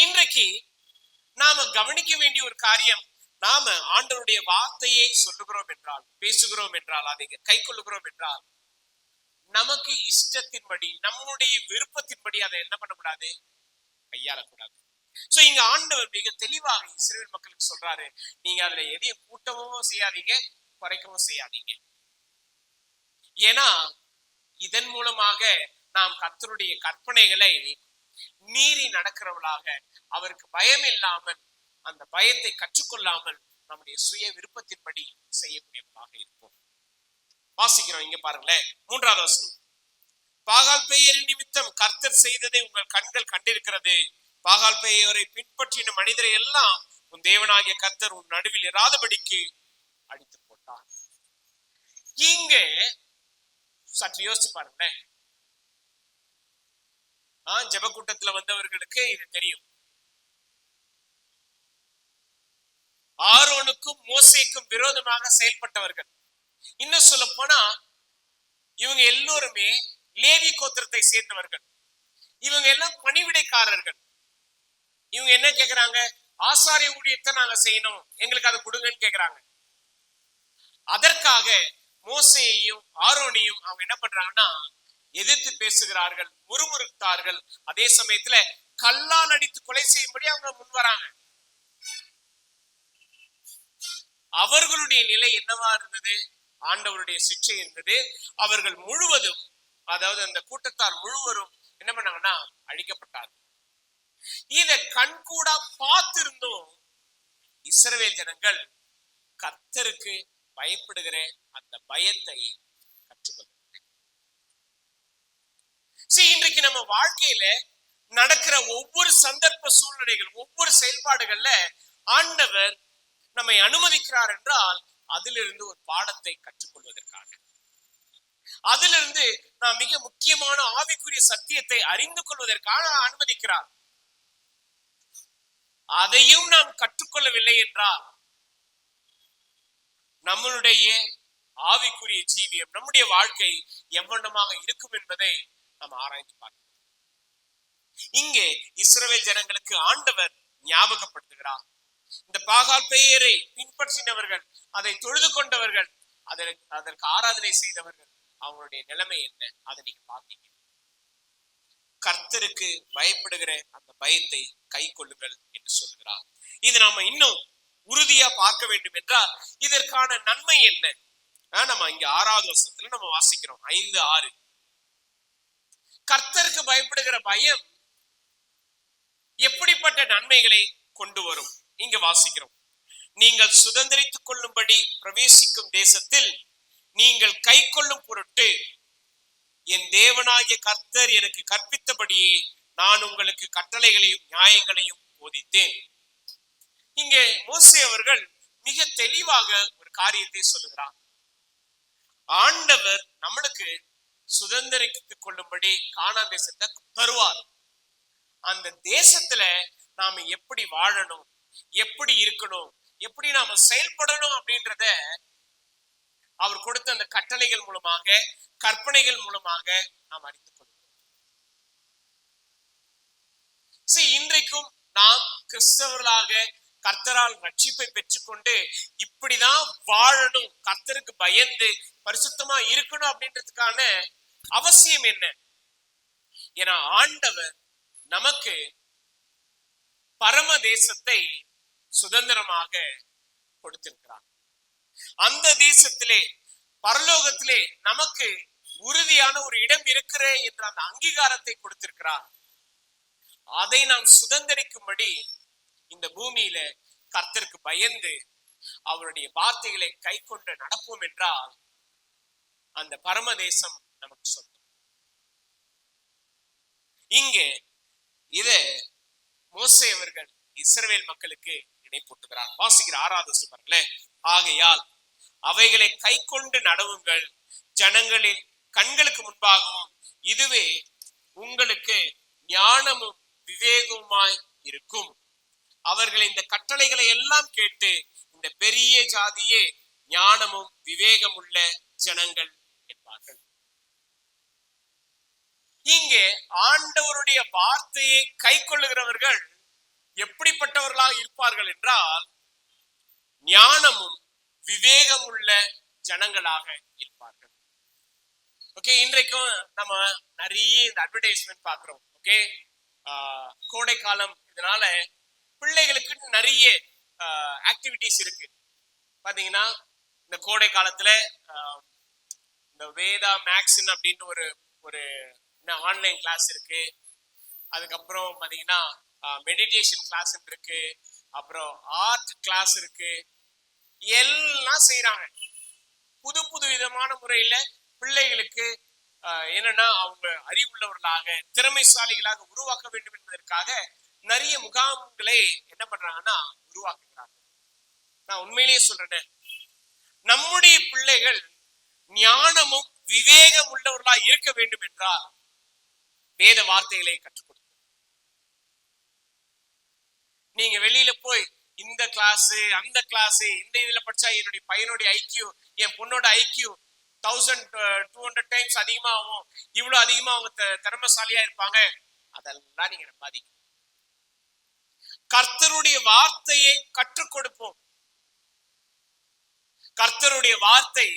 Speaker 1: இன்றைக்கு நாம கவனிக்க வேண்டிய ஒரு காரியம், நாம ஆண்டவருடைய வார்த்தையை சொல்லுகிறோம் என்றால், பேசுகிறோம் என்றால், அதை கை கொள்ளுகிறோம் என்றால், நமக்கு இஷ்டத்தின்படி நம்முடைய விருப்பத்தின்படி அதை என்ன பண்ணக்கூடாது, கையாளக்கூடாது. இங்க ஆண்டவர் மிக தெளிவாக இஸ்ரவேல் மக்களுக்கு சொல்றாரு, நீங்க அதுல எதையும் கூட்டவும் செய்யாதீங்க, குறைக்கவும் செய்யாதீங்க. ஏன்னா இதன் மூலமாக நாம் கர்த்தருடைய கற்பனைகளை மீறி நடக்கிறவர்களாக, அவருக்கு பயம் இல்லாமல், அந்த பயத்தை கற்றுக்கொள்ளாமல் நம்முடைய சுய விருப்பத்தின்படி செய்யக்கூடியவர்களாக இருப்போம். வாசிக்கிறோம், இங்க பாருங்களேன் 3வது வசனம். பாகால் பெயரின் நிமித்தம் கர்த்தர் செய்ததை உங்கள் கண்கள் கண்டிருக்கிறது. பாகால் பெயரை பின்பற்றின மனிதரை எல்லாம் உன் தேவனாகிய கர்த்தர் உன் நடுவில் இராதபடிக்கு அடித்து போட்டார். இங்க சற்று யோசிச்சு பாருங்களேன். ஜெப கூட்டத்துல வந்தவர்களுக்கு இது தெரியும். ஆரோனுக்கும் மோசேக்கும் விரோதமாக செயல்பட்டவர்கள். இன்னும் சொல்ல போனா இவங்க எல்லோருமே லேவி கோத்திரத்தை சேர்ந்தவர்கள். இவங்க எல்லாம் பணிவிடைக்காரர்கள். இவங்க என்ன கேக்குறாங்க? ஆசாரிய ஊழியத்தை நாங்க செய்யணும், எங்களுக்கு அதை கொடுங்கன்னு கேக்குறாங்க. அதற்காக மோசேயையும் ஆரோனையும் அவங்க என்ன பண்றாங்கன்னா எதிர்த்து பேசுகிறார்கள், முறுமுறுத்தார்கள். அதே சமயத்துல கல்லால் அடித்து கொலை செய்யும்படி அவங்க முன் வராங்க. அவர்களுடைய நிலை என்னவா இருந்தது? ஆண்டவருடைய சிக்ஷை இருந்தது. அவர்கள் முழுவதும், அதாவது அந்த கூட்டத்தார் முழுவதும் என்ன பண்ணாங்கன்னா அழிக்கப்பட்டார்கள். இத கண்கூடா பார்த்திருந்தும் இஸ்ரவேல் ஜனங்கள் கர்த்தருக்கு பயப்படுகிற அந்த பயத்தை கற்றுக்கொள்ள. இன்றைக்கு நம்ம வாழ்க்கையில நடக்கிற ஒவ்வொரு சந்தர்ப்ப சூழ்நிலைகள், ஒவ்வொரு செயல்பாடுகள்ல ஆண்டவர் நம்மை அனுமதிக்கிறார் என்றால் அதிலிருந்து ஒரு பாடத்தை கற்றுக்கொள்வதற்காக, அதிலிருந்து நாம் மிக முக்கியமான ஆவிக்குரிய சத்தியத்தை அறிந்து கொள்வதற்காக அனுமதிக்கிறார். அதையும் நாம் கற்றுக்கொள்ளவில்லை என்றால் நம்மளுடைய ஆவிக்குரிய ஜீவியம், நம்முடைய வாழ்க்கை எவ்வளமாக இருக்கும் என்பதை நாம் ஆராய்ந்து பார்க்கிறோம். இங்கே இஸ்ரவேல் ஜனங்களுக்கு ஆண்டவர் ஞாபகப்படுத்துகிறார். இந்த பாகால் பெயரை பின்பற்றினவர்கள், அதை தொழுது கொண்டவர்கள், அதற்கு ஆராதனை செய்தவர்கள், அவங்களுடைய நிலைமை என்ன அதை நீங்க பாத்தீங்க. கர்த்தருக்கு பயப்படுகிற அந்த பயத்தை கை கொள்ளுங்கள் என்று சொல்கிறார். இது நாம இன்னும் உறுதியா பார்க்க வேண்டும் என்றால் இதற்கான நன்மை என்ன? நம்ம இங்க 6வது வசனத்துல நம்ம வாசிக்கிறோம், 5:6. கர்த்தருக்கு பயப்படுகிற பயம் எப்படிப்பட்ட நன்மைகளை கொண்டு வரும்? இங்க வாசிக்கிறோம், நீங்கள் சுதந்திரித்துக் கொள்ளும்படி பிரவேசிக்கும் தேசத்தில் நீங்கள் கை கொள்ளும் பொருட்டு என் தேவனாகிய கர்த்தர் எனக்கு கற்பித்தபடியே நான் உங்களுக்கு கட்டளைகளையும் நியாயங்களையும் போதித்தேன். இங்கே மோசே அவர்கள் மிக தெளிவாக ஒரு காரியத்தை சொல்லுகிறார். ஆண்டவர் நம்மளுக்கு சுதந்திரித்துக் கொள்ளும்படி கானான் தேசத்தை தருவார். அந்த தேசத்துல நாம எப்படி வாழணும், எப்படி இருக்கணும், எப்படி நாம செயல்படணும் அப்படின்றத அவர் கொடுத்த அந்த கட்டளைகள் மூலமாக, கற்பனைகள் மூலமாக நாம் அறிந்து கொள்கிறோம். இன்றைக்கும் நாம் கிறிஸ்தவர்களாக கர்த்தரால் ரட்சிப்பை பெற்றுக்கொண்டு இப்படிதான் வாழணும், கர்த்தருக்கு பயந்து பரிசுத்தமா இருக்கணும் அப்படின்றதுக்கான அவசியம் என்ன? ஏன்னா ஆண்டவர் நமக்கு பரம தேசத்தை சுதந்திரமாக கொடுத்திருக்கிறார். அந்த தேசத்திலே, பரலோகத்திலே நமக்கு உறுதியான ஒரு இடம் இருக்கிற என்ற அந்த அங்கீகாரத்தை கொடுத்திருக்கிறார். அதை நாம் சுதந்திரிக்கும்படி இந்த பூமியில கர்த்தருக்கு பயந்து அவருடைய வார்த்தைகளை கை கொண்டு நடப்போம் என்றால் அந்த பரம தேசம் நமக்கு சொந்தம். இங்கே இத மோசே அவர்கள் இஸ்ரவேல் மக்களுக்கு நினைப்பூட்டுகிறார். வாசிக்கிற 6வது வசனம், ஆகையால் அவைகளை கை கொண்டு நடவுங்கள், ஜனங்களின் கண்களுக்கு முன்பாகவும் இதுவே உங்களுக்கு ஞானமும் விவேகமாய் இருக்கும். அவர்கள் இந்த கட்டளைகளை எல்லாம் கேட்டு இந்த பெரிய ஜாதியே ஞானமும் விவேகம் உள்ள ஜனங்கள் என்பார்கள். இங்கே ஆண்டவருடைய வார்த்தையை கை கொள்ளுகிறவர்கள் எப்படிப்பட்டவர்களாக இருப்பார்கள் என்றால் ஞானமும் விவேகம் உள்ள ஜனங்களாக இருப்பார்கள். ஓகே, இன்றைக்கும் நம்ம நிறைய இந்த அட்வர்டைஸ்மெண்ட் பாக்குறோம். ஓகே, கோடை காலம், இதனால பிள்ளைகளுக்கு நிறைய ஆக்டிவிட்டிஸ் இருக்கு. பாத்தீங்கன்னா இந்த கோடை காலத்துல இந்த வேதா மேக்ஸ் அப்படின்னு ஒரு ஆன்லைன் கிளாஸ் இருக்கு. அதுக்கப்புறம் பாத்தீங்கன்னா மெடிடேஷன் கிளாஸ் இருக்கு, அப்புறம் ஆர்ட் கிளாஸ் இருக்கு. எல்லாம் செய்யறாங்க. புது புது விதமான முறையில பிள்ளைகளுக்கு என்னன்னா அவங்க அறிவுள்ளவர்களாக, திறமைசாலிகளாக உருவாக்க வேண்டும் என்பதற்காக நிறைய முகாம்களை என்ன பண்றாங்கன்னா உருவாக்குகிறாங்க. நான் உண்மையிலேயே சொல்றேன், நம்முடைய பிள்ளைகள் ஞானமும் விவேகம் உள்ளவர்களாக இருக்க வேண்டும் என்றால் வேத வார்த்தைகளை கற்றுக் கொடுங்க. நீங்க வெளியில போய் இந்த கிளாஸ் அந்த கிளாஸ், இந்த இதுல படிச்சா என்னுடைய பையனுடைய ஐக்கியூ, என் பொண்ணோட ஐக்கியூ 1200 டைம்ஸ் அதிகமாகும், இவ்வளவு அதிகமா அவங்க திறமைசாலியா இருப்பாங்க, அதெல்லாம் நீங்க நம்பாதீங்க. கர்த்தருடைய வார்த்தையை கற்றுக் கொடுப்போம். கர்த்தருடைய வார்த்தை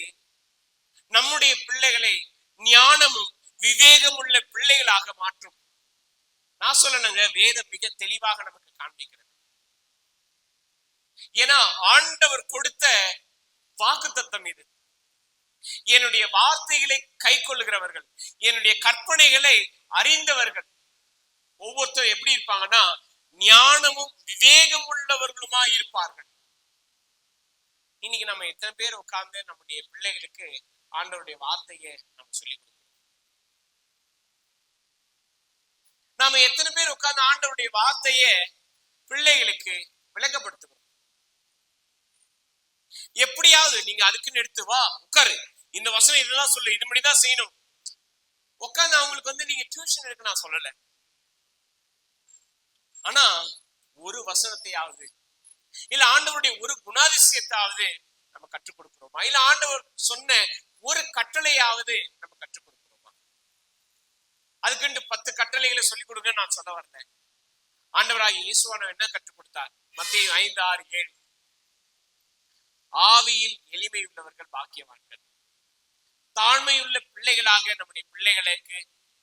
Speaker 1: நம்முடைய பிள்ளைகளை ஞானமும் விவேகம் உள்ள பிள்ளைகளாக மாற்றும். நான் சொல்லணுங்க, வேதம் மிக தெளிவாக நமக்கு காண்பிக்கிறது. ஏன்னா ஆண்டவர் கொடுத்த வாக்குத்தத்தம் இது. என்னுடைய வார்த்தைகளை கை கொள்ளுகிறவர்கள், என்னுடைய கற்பனைகளை அறிந்தவர்கள் ஒவ்வொருத்தரும் எப்படி இருப்பாங்கன்னா ஞானமும் விவேகம் உள்ளவர்களுமா இருப்பார்கள். இன்னைக்கு நம்ம எத்தனை பேர் உட்கார்ந்து நம்முடைய பிள்ளைகளுக்கு ஆண்டவருடைய வார்த்தையை நம்ம சொல்லி கொடுக்கிறோம்? நாம எத்தனை பேர் உட்கார்ந்து ஆண்டவருடைய வார்த்தைய பிள்ளைகளுக்கு விளக்கப்படுத்துவோம்? எப்படியாவது நீங்க அதுக்குன்னு எடுத்து வா உட்காரு, இந்த வசனம் இதெல்லாம் சொல்லு, இது மாதிரிதான் செய்யணும், உட்கார்ந்து அவங்களுக்கு நீங்க டியூஷன் எடுக்க நான் சொல்லல. ஆனா ஒரு வசனத்தையாவது இல்ல ஆண்டவருடைய ஒரு குணாதிசயத்தாவது நம்ம கற்றுக் கொடுக்கிறோமா? இல்ல ஆண்டவர் சொன்ன ஒரு கட்டளையாவது நம்ம கற்றுக் கொடுக்கிறோமா? அதுக்கு 10 கட்டளைகளை சொல்லிக் கொடுங்க நான் சொல்ல வரேன். ஆண்டவராகிய இயேசுவானவர் என்ன கற்றுக் கொடுத்தார்? மத்தேயு 5, 6, 7 ஆவியில் எளிமை உள்ளவர்கள் பாக்கியவான்கள். தாழ்மையுள்ள பிள்ளைகளாக நம்முடைய பிள்ளைகளுக்கு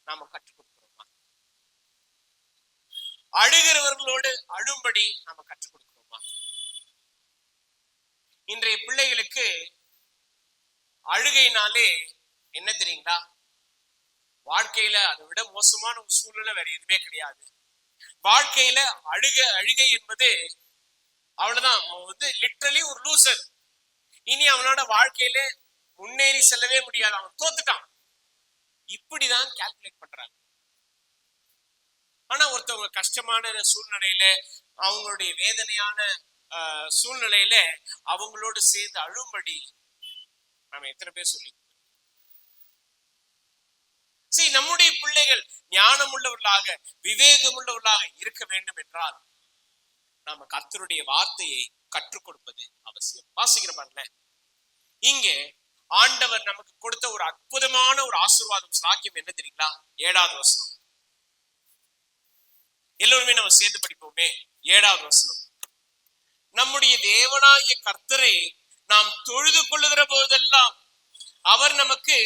Speaker 1: நாம கற்றுக் கொடுக்கிறோமா? அழுகிறவர்களோடு அழும்படி நாம கற்றுக் கொடுக்கிறோமா? இன்றைய பிள்ளைகளுக்கு அழுகைனாலே என்ன தெரியுங்களா? வாழ்க்கையில அதை விட மோசமான ஒரு சூழ்நிலை வேற எதுவுமே கிடையாது. வாழ்க்கையில அழுகை என்பது அவ்வளவுதான். அவன் லிட்டரலி ஒரு லூசர். இனி அவனோட வாழ்க்கையில முன்னேறி செல்லவே முடியாது, அவன் தோத்துட்டான். இப்படிதான் கால்குலேட் பண்றாங்க. ஆனா ஒருத்தவங்க கஷ்டமான சூழ்நிலையில, அவங்களுடைய வேதனையான சூழ்நிலையில அவங்களோடு சேர்ந்து அழும்படி நாம எத்தனை பேர் சொல்லி? சரி, நம்முடைய பிள்ளைகள் ஞானம் உள்ளவர்களாக விவேகம் உள்ளவர்களாக இருக்க வேண்டும் என்றால் நாம கர்த்தருடைய வார்த்தையை கற்றுக் கொடுப்பது அவசியம். வாசிக்கிற பாருங்க, இங்கே ஆண்டவர் நமக்கு கொடுத்த ஒரு அற்புதமான ஒரு ஆசீர்வாதம், சாக்கியம் என்ன தெரியுங்களா? 7வது வசனம். எல்லோருமே நம்ம சேர்ந்து படிப்போமே. 7வது வசனம். நம்முடைய தேவனாகிய கர்த்தரை நாம் தொழுது கொள்ளுகிற போதெல்லாம் அவர் நமக்கு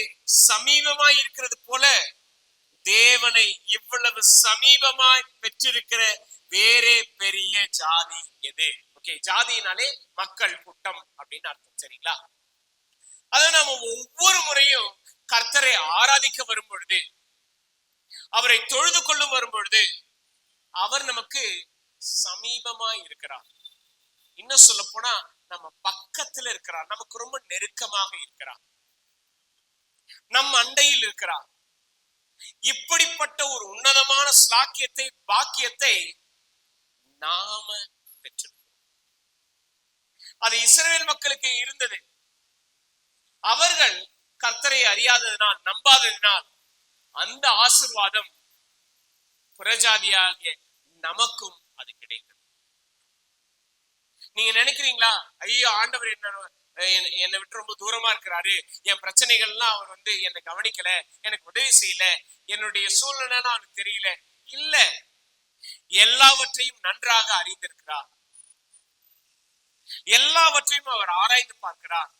Speaker 1: சமீபமாய் இருக்கிறது போல தேவனை இவ்வளவு சமீபமாய் பெற்றிருக்கிற வேறே பெரிய ஜாதி எது? ஓகே, ஜாதியினாலே மக்கள், கூட்டம் அப்படின்னு அர்த்தம். சரிங்களா? அத நாம ஒவ்வொரு முறையும் கர்த்தரை ஆராதிக்க வரும் பொழுது, அவரை தொழுது கொள்ளும் வரும் பொழுது அவர் நமக்கு சமீபமாய் இருக்கிறார். இன்னும் சொல்ல போனா நம்ம பக்கத்துல இருக்கிறார், நமக்கு ரொம்ப நெருக்கமாக இருக்கிறார், நம் அண்டையில் இருக்கிறார். இப்படிப்பட்ட ஒரு உன்னதமான ஸ்லாக்கியத்தை, பாக்கியத்தை நாம பெற்றிருக்கிறோம். அது இஸ்ரவேல் மக்களுக்கு இருந்தது. அவர்கள் கர்த்தரை அறியாததினால், நம்பாததினால் அந்த ஆசீர்வாதம் புறஜாதியாகிய நமக்கும் அது கிடைத்தது. நீங்க நினைக்கிறீங்களா, ஐயோ ஆண்டவர் என்னை விட்டு ரொம்ப தூரமா இருக்கிறாரு, என் பிரச்சனைகள்லாம் அவர் என்னை கவனிக்கல, எனக்கு உதவி செய்யல, என்னுடைய சூழ்நிலை அவனுக்கு தெரியல. இல்ல, எல்லாவற்றையும் நன்றாக அறிந்திருக்கிறார், எல்லாவற்றையும் அவர் ஆராய்ந்து பார்க்கிறார்.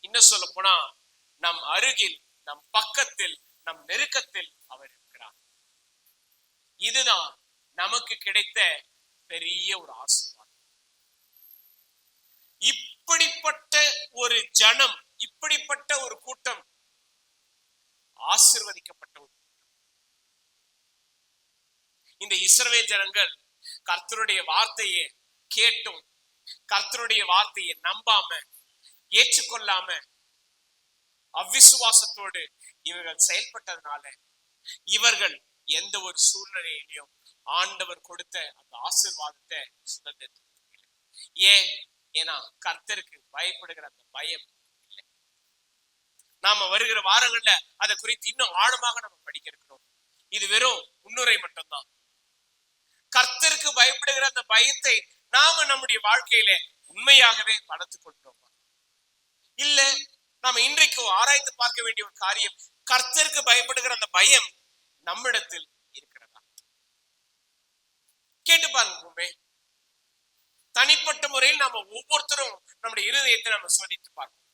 Speaker 1: இன்னும் சொல்ல போனா நம் அருகில், நம் பக்கத்தில், நம் நெருக்கத்தில் அவர் இருக்கிறார். இதுதான் நமக்கு கிடைத்த பெரிய ஒரு ஆசீர்வாதம். இப்படிப்பட்ட ஒரு ஜனம், இப்படிப்பட்ட ஒரு கூட்டம் ஆசீர்வதிக்கப்பட்ட ஒரு கூட்டம். இந்த இஸ்ரவேல் ஜனங்கள் கர்த்தருடைய வார்த்தையை கேட்டும் கர்த்தருடைய வார்த்தையை நம்பாம, ஏற்றுக்கொள்ளாம, அவ்விசுவாசத்தோடு இவர்கள் செயல்பட்டதுனால இவர்கள் எந்த ஒரு சூழ்நிலையிலையும் ஆண்டவர் கொடுத்த அந்த ஆசீர்வாதத்தை சுதந்திர. ஏன்னா கர்த்தருக்கு பயப்படுகிற அந்த பயம் இல்லை. நாம வருகிற வாரங்கள்ல அதை குறித்து இன்னும் ஆழமாக நம்ம படிக்க இருக்கிறோம். இது வெறும் முன்னுரை மட்டும்தான். கர்த்தருக்கு பயப்படுகிற அந்த பயத்தை நாம நம்முடைய வாழ்க்கையில உண்மையாகவே வளர்த்துக் கொள்கிறோம். இல்ல, நாம இன்றைக்கு ஆராய்ந்து பார்க்க வேண்டிய ஒரு காரியம், கர்த்தருக்கு பயப்படுகிற அந்த பயம் நம்மிடத்தில் இருக்கிறதா? கேட்டு பாருங்க. தனிப்பட்ட முறையில் நாம ஒவ்வொருத்தரும் நம்முடைய இருதயத்தை நம்ம சோதித்து பார்ப்போம்.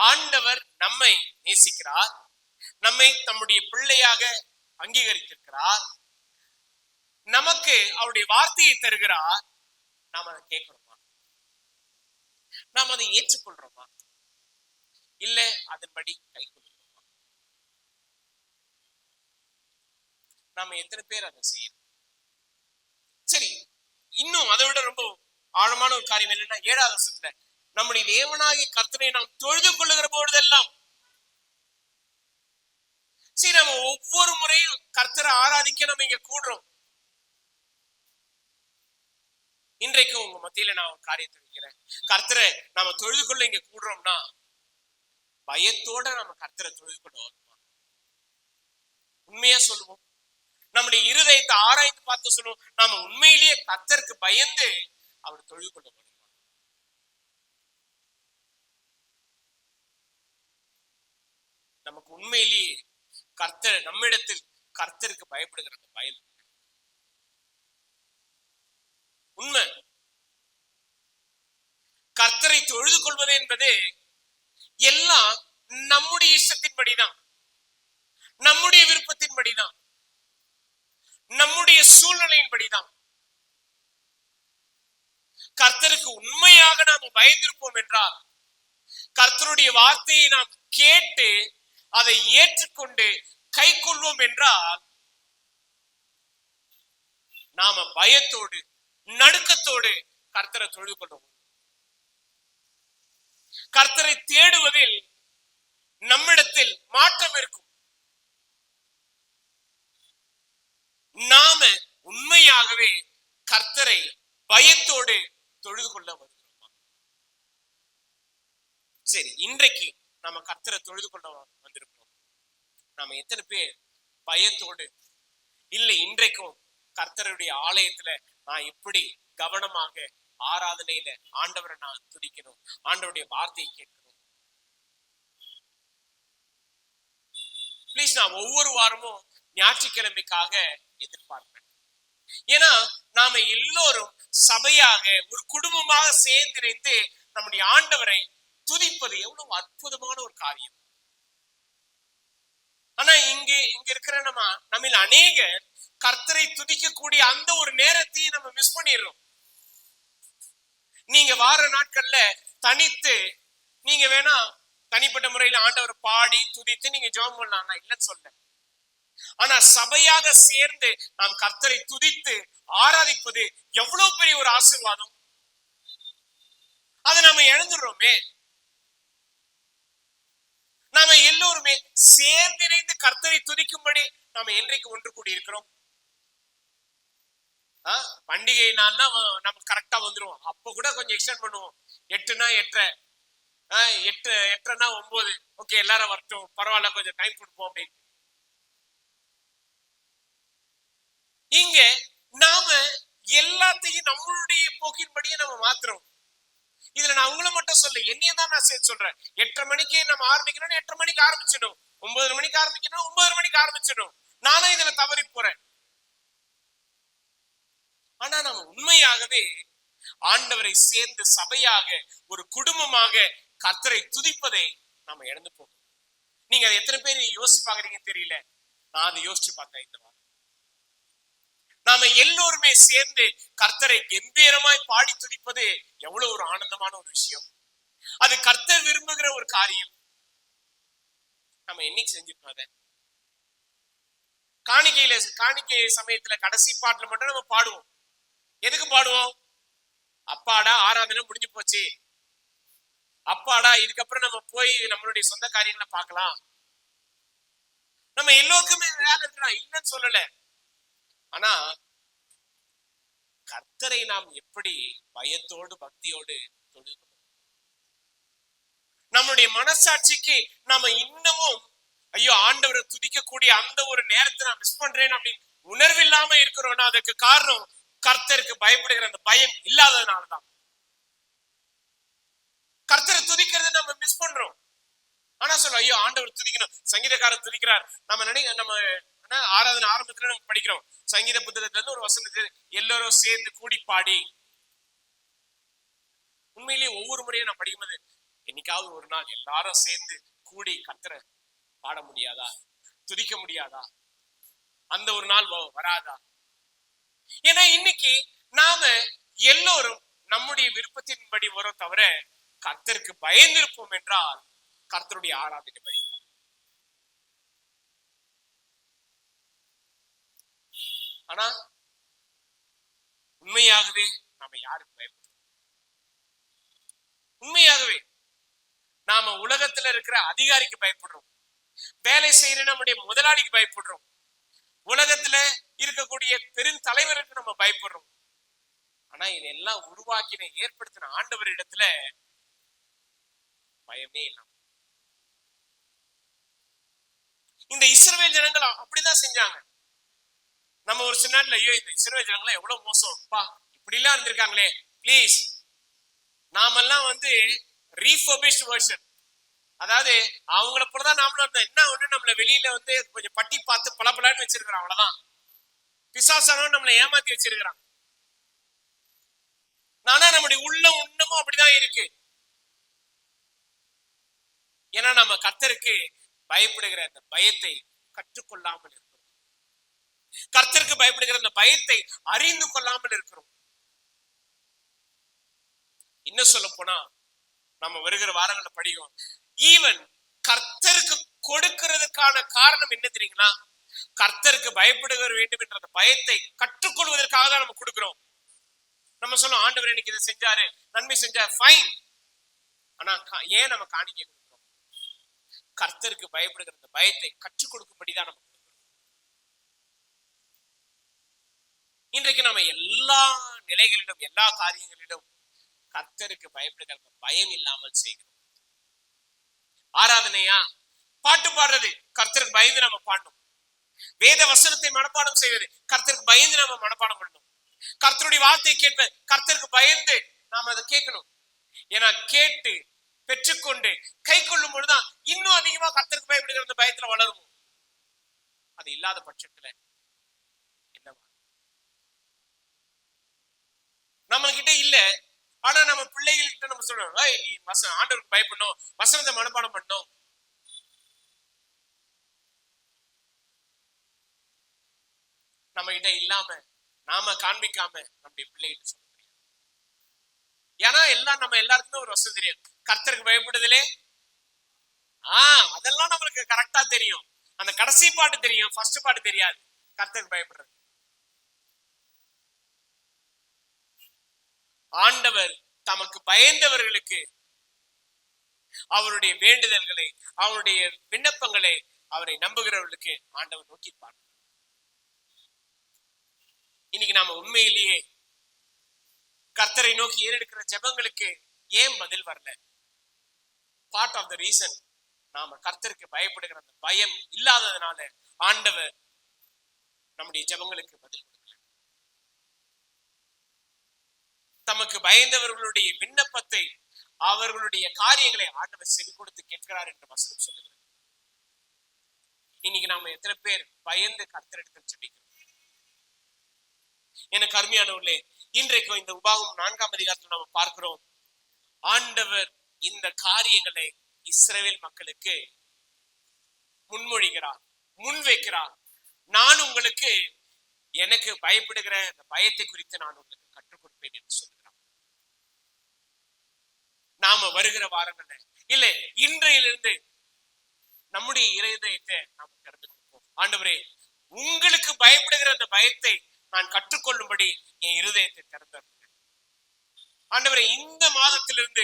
Speaker 1: ஆண்டவர் நம்மை நேசிக்கிறார், நம்மை தம்முடைய பிள்ளையாக அங்கீகரித்திருக்கிறார், நமக்கு அவருடைய வார்த்தையை தருகிறார். நாம் அதை கேட்கிறோமா? நாம் அதை ஏற்றுக்கொள்றோமா? இல்ல அதன்படி கை கொள்கிறோமா? நாம எத்தனை பேர் அதை செய்யணும்? சரி, இன்னும் அதை விட ரொம்ப ஆழமான ஒரு காரியம் என்னன்னா, 7வது வசனத்துல நம்முடைய தேவனாகிய கர்த்தரை நாம் தொழுது கொள்ளுகிற பொழுதெல்லாம், சரி, நம்ம ஒவ்வொரு முறையும் கர்த்தரை ஆராதிக்க நம்ம இங்க கூடுறோம். இன்றைக்கு உங்க மத்தியில நான் ஒரு காரியத்தை வைக்கிறேன். கர்த்தரை நாம தொழுது கொள்ள இங்க கூடுறோம்னா பயத்தோட நம்ம கர்த்தரை தொழுது கொள்ள வருமா? உண்மையா சொல்லுவோம். நம்முடைய இருதயத்தை ஆராய்ந்து பார்த்து சொல்லுவோம். நாம உண்மையிலேயே கர்த்தருக்கு பயந்து அவர் தொழுது கொள்ள வருமா? நமக்கு உண்மையிலேயே கர்த்தர் நம்மிடத்தில் கர்த்தருக்கு பயப்படுகிற அந்த பயம் உண்மை. கர்த்தரை தொழுது கொள்வது என்பது எல்லாம் நம்முடைய இஷ்டத்தின்படிதான், நம்முடைய விருப்பத்தின்படிதான், நம்முடைய சூழ்நிலையின்படிதான். கர்த்தருக்கு உண்மையாக நாம் பயந்திருப்போம் என்றால், கர்த்தருடைய வார்த்தையை நாம் கேட்டு அதை ஏற்றுக்கொண்டு கை கொள்வோம் என்றால், நாம பயத்தோடு நடுக்கத்தோடு கர்த்தரை தொழுது கொள்வோம். கர்த்தரை தேடுவதில் நம்மிடத்தில் மாற்றம் இருக்கும். நாம உண்மையாகவே கர்த்தரை பயத்தோடு தொழுது கொள்ள வருகிறோமா? சரி, இன்றைக்கு நாம கர்த்தரை தொழுது கொள்ள வந்திருக்கிறோம். நாம எத்தனை பேர் பயத்தோடு இல்லை இன்றைக்கும் கர்த்தருடைய ஆலயத்துல நான் எப்படி கவனமாக ஆராதனையில ஆண்டவரை நான் துதிக்கணும், ஆண்டவருடைய வார்த்தையை கேட்கணும். பிளீஸ், நான் ஒவ்வொரு வாரமும் ஞாயிற்றுக்கிழமைக்காக எதிர்பார்ப்பேன். ஏன்னா நாம எல்லோரும் சபையாக ஒரு குடும்பமாக சேர்ந்திருந்து நம்முடைய ஆண்டவரை துதிப்பது எவ்வளவு அற்புதமான ஒரு காரியம். ஆனா இங்க இருக்கிற நம்மில் அநேகர் கர்த்தரை துதிக்கக்கூடிய அந்த ஒரு நேரத்தையும் நம்ம மிஸ் பண்ணிடுறோம். நீங்க வார நாட்கள்ல தனித்து நீங்க வேணா தனிப்பட்ட முறையில ஆண்டவரை பாடி துதித்து நீங்க ஜெபம் பண்ணலாம், நான் இல்லைன்னு சொல்ல. ஆனா சபையாக சேர்ந்து நாம் கர்த்தரை துதித்து ஆராதிப்பது எவ்வளவு பெரிய ஒரு ஆசீர்வாதம். அதை நாம இழந்துடுறோமே. நாம எல்லோருமே சேர்ந்து இணைந்து கர்த்தரை துதிக்கும்படி நாம என்றைக்கு ஒன்று கூடி இருக்கிறோம்? பண்டிகை நாள்னா நம்ம கரெக்டா வந்துருவோம். அப்ப கூட கொஞ்சம் எக்ஸ்டெண்ட் பண்ணுவோம். 8னா 8:30, 8:30னா 9. ஓகே, எல்லாரும் வரட்டும், பரவாயில்ல, கொஞ்சம் டைம் கொடுப்போம் அப்படின்னு. இங்க நாம எல்லாத்தையும் நம்மளுடைய போக்கின்படியே நம்ம மாத்துறோம். இதுல நான் உங்களை மட்டும் சொல்ல, என்னையே தான் நான் சேர்த்து சொல்றேன். 8:30 மணிக்கு நம்ம ஆரம்பிக்கணும்னு 8:30 மணிக்கு ஆரம்பிச்சிடும், 9 மணிக்கு ஆரம்பிக்கணும் 9 மணிக்கு ஆரம்பிச்சிடும். நானும் இதுல தவறி போறேன். ஆனா நம்ம உண்மையாகவே ஆண்டவரை சேர்ந்து சபையாக ஒரு குடும்பமாக கர்த்தரை துதிப்பதை நாம இழந்து போகும். நீங்க அதை எத்தனை பேர் யோசிப்பாங்க தெரியல. நான் அதை யோசிச்சு பார்த்தேன் இந்த வாரம். நாம எல்லோருமே சேர்ந்து கர்த்தரை கம்பீரமாய் பாடி துதிப்பது எவ்வளவு ஒரு ஆனந்தமான ஒரு விஷயம். அது கர்த்தர் விரும்புகிற ஒரு காரியம். நம்ம என்னைக்கு செஞ்சிருக்கோம் அதை? காணிக்கை சமயத்துல கடைசி பாட்டுல மட்டும் நம்ம பாடுவோம். எதுக்கு பாடுவோம்? அப்பாடா ஆராதனை முடிஞ்சு போச்சு, அப்பாடா இதுக்கப்புறம் நம்ம போய் நம்மளுடைய சொந்த காரியங்களை பார்க்கலாம். நம்ம எல்லோருக்குமே வேலை இருக்கிறோம், இல்லைன்னு சொல்லல. ஆனா கர்த்தரை நாம் எப்படி பயத்தோடு பக்தியோடு தொழுது நம்மளுடைய மனசாட்சிக்கு நாம இன்னமும் ஐயோ ஆண்டவரை துதிக்கக்கூடிய அந்த ஒரு நேரத்தை நான் மிஸ் பண்றேன் அப்படின்னு உணர்வில்லாம இருக்கிறோம்னா அதுக்கு காரணம் கர்த்தருக்கு பயப்படுகிற அந்த பயம் இல்லாததுனாலதான். கர்த்தரை துதிக்கிறது நம்ம மிஸ் பண்றோம். ஆனா சொல்ல ஐயோ ஆண்டவர் துதிக்கணும், சங்கீதக்காரர் துதிக்கிறார். நம்ம ஆராதனை ஆரம்பத்துல நம்ம படிக்கிறோம் சங்கீத புத்தகத்துல இருந்து ஒரு வசனத்தை எல்லாரும் சேர்ந்து கூடி பாடி. உண்மையிலேயே ஒவ்வொரு முறையும் நான் படிக்கும்போது என்னைக்காவது ஒரு நாள் எல்லாரும் சேர்ந்து கூடி கர்த்தரை பாட முடியாதா, துதிக்க முடியாதா? அந்த ஒரு நாள் வராதா? ஏன்னா இன்னைக்கு நாம எல்லோரும் நம்முடைய விருப்பத்தின்படி வரும் தவிர கர்த்தருக்கு பயந்திருப்போம் என்றால் கர்த்தருடைய ஆராதனை படி. ஆனா உண்மையாகவே நாம யாருக்கு பயப்படுறோம்? உண்மையாகவே நாம உலகத்துல இருக்கிற அதிகாரிக்கு பயப்படுறோம், வேலை செய்யற நம்முடைய முதலாளிக்கு பயப்படுறோம், உலகத்துல இருக்கக்கூடிய பெருந்தலைவருக்கு நம்ம பயப்படுறோம். ஆனா இதெல்லாம் உருவாக்கின ஏற்படுத்தின ஆண்டவர் இடத்துல பயமே இல்லாம இந்த இஸ்ரவேல் ஜனங்கள் அப்படிதான் செஞ்சாங்க. நம்ம ஒரு சின்ன நாட்டுல ஐயோ இந்த இஸ்ரவேல் ஜனங்களா எவ்வளவு மோசம், இப்படி எல்லாம் இருந்திருக்காங்களே, பிளீஸ் நாமெல்லாம் ரீஃபர்பிஷ்ட் வெர்ஷன், அதாவது அவங்கள போலதான் நாமளும் இருந்தோம். என்ன ஒண்ணு நம்மள வெளியில கொஞ்சம் பட்டி பார்த்து பலபலன்னு வச்சிருக்கிறோம், அவ்வளவுதான். பிசாசானவன் நம்மளை ஏமாத்தி வச்சிருக்கிறான். ஆனா நம்முடைய உள்ள உண்ணமும் அப்படிதான் இருக்கு. ஏன்னா நம்ம கர்த்தருக்கு பயப்படுகிற அந்த பயத்தை கற்றுக்கொள்ளாமல் இருக்கிறோம், கர்த்தருக்கு பயப்படுகிற அந்த பயத்தை அறிந்து கொள்ளாமல் இருக்கிறோம். இன்னும் சொல்ல போனா நம்ம வருகிற வாரங்கள்ல படிக்கும், ஈவன் கர்த்தருக்கு கொடுக்கிறதுக்கான காரணம் என்ன தெரியுங்களா? கர்த்தருக்கு பயப்படுகிற வேண்டும் என்ற அந்த பயத்தை கற்றுக்கொள்வதற்காக தான் நம்ம கொடுக்கிறோம். நம்ம சொல்லுவோம், ஆண்டவர் எனக்கு இதை செஞ்சாரு, நன்மை செஞ்சாரு, ஃபைன். ஆனா ஏன் நம்ம காணிக்க கொடுக்கிறோம்? கர்த்தருக்கு பயப்படுகிற அந்த பயத்தை கற்றுக் கொடுக்கும்படிதான் நம்ம கொடுக்கிறோம். இன்றைக்கு நம்ம எல்லா நிலைகளிலும் எல்லா காரியங்களிலும் கர்த்தருக்கு பயப்படுகிற பயம் இல்லாமல் செய்கிறோம். ஆராதனையா, பாட்டு பாடுறது, கர்த்தருக்கு பயந்து நம்ம பாடணும். வேத வசனத்தை மனப்பாடம் செய்வது, கர்த்தருக்கு பயந்து நம்ம மனப்பாடம் பண்ணணும். கர்த்தருடைய வார்த்தையை கேட்பது, கர்த்தருக்கு பயந்து நாம அதை கேட்கணும். ஏன்னா கேட்டு பெற்றுக்கொண்டு கை கொள்ளும் பொழுதுதான் இன்னும் அதிகமா கர்த்தருக்கு பயப்படுகிற அந்த பயத்துல வளரும். அது இல்லாத பட்சத்துல என்னவா? நம்ம கிட்ட இல்ல, ஆனா நம்ம பிள்ளைகள்கிட்ட நம்ம சொல்றோம், நீ ஆண்டவருக்கு பயப்படணும், வசனத்தை மனப்பாடம் பண்ணணும். நம்ம கிட்ட இல்லாம நாம காண்பிக்காம நம்முடைய பிள்ளைகிட்ட சொல்ல முடியாது. ஏன்னா எல்லாம் நம்ம எல்லாருக்குமே ஒரு வசனம் தெரியும், கர்த்தருக்கு பயப்படுதலே அதெல்லாம் நம்மளுக்கு கரெக்டா தெரியும். அந்த கடைசி பாட்டு தெரியும், ஃபர்ஸ்ட் பாட்டு தெரியாது. கர்த்தருக்கு பயப்படுறது, ஆண்டவர் தமக்கு பயந்தவர்களுக்கு அவருடைய வேண்டுதல்களை, அவருடைய விண்ணப்பங்களை, அவரை நம்புகிறவர்களுக்கு ஆண்டவர் நோக்கி பார்ப்பார். இன்னைக்கு நாம உண்மையிலேயே கர்த்தரை நோக்கி ஏறெடுக்கிற ஜெபங்களுக்கு ஏன் பதில் வரல? பார்ட் ஆஃப் த ரீசன் நாம கர்த்தருக்கு பயப்படுகிற அந்த பயம் இல்லாததுனால ஆண்டவர் நம்முடைய ஜெபங்களுக்கு பதில் கொடுக்கல. தமக்கு பயந்தவர்களுடைய விண்ணப்பத்தை, அவர்களுடைய காரியங்களை ஆண்டவர் செவி கொடுத்து கேட்கிறார் என்று வசனம் சொல்லுகிறது. இன்னைக்கு நாம எத்தனை பேர் பயந்து கர்த்தரிடத்தில் ஜெபிக்கிறோம்? எனக்கு அருமையானவர்களே, இன்றைக்கு இந்த உபாகமம் 4ஆம் அதிகாரத்தில் நாம பார்க்கிறோம், ஆண்டவர் இந்த காரியங்களை இஸ்ரவேல் மக்களுக்கு முன்மொழிகிறார், முன்வைக்கிறார். நான் உங்களுக்கு எனக்கு பயப்படுகிற அந்த பயத்தை குறித்து நான் உங்களுக்கு கற்றுக் கொடுப்பேன் என்று சொல்கிறார். நாம வருகிற வாரங்கள்ல இல்லை, இன்றையிலிருந்து நம்முடைய இருதயத்தை நாம திறந்து கொடுப்போம். ஆண்டவரே, உங்களுக்கு பயப்படுகிற அந்த பயத்தை நான் கற்றுக்கொள்ளும்படி என் இருதயத்தை திறந்தார். ஆண்டவரே, இந்த மாதத்திலிருந்து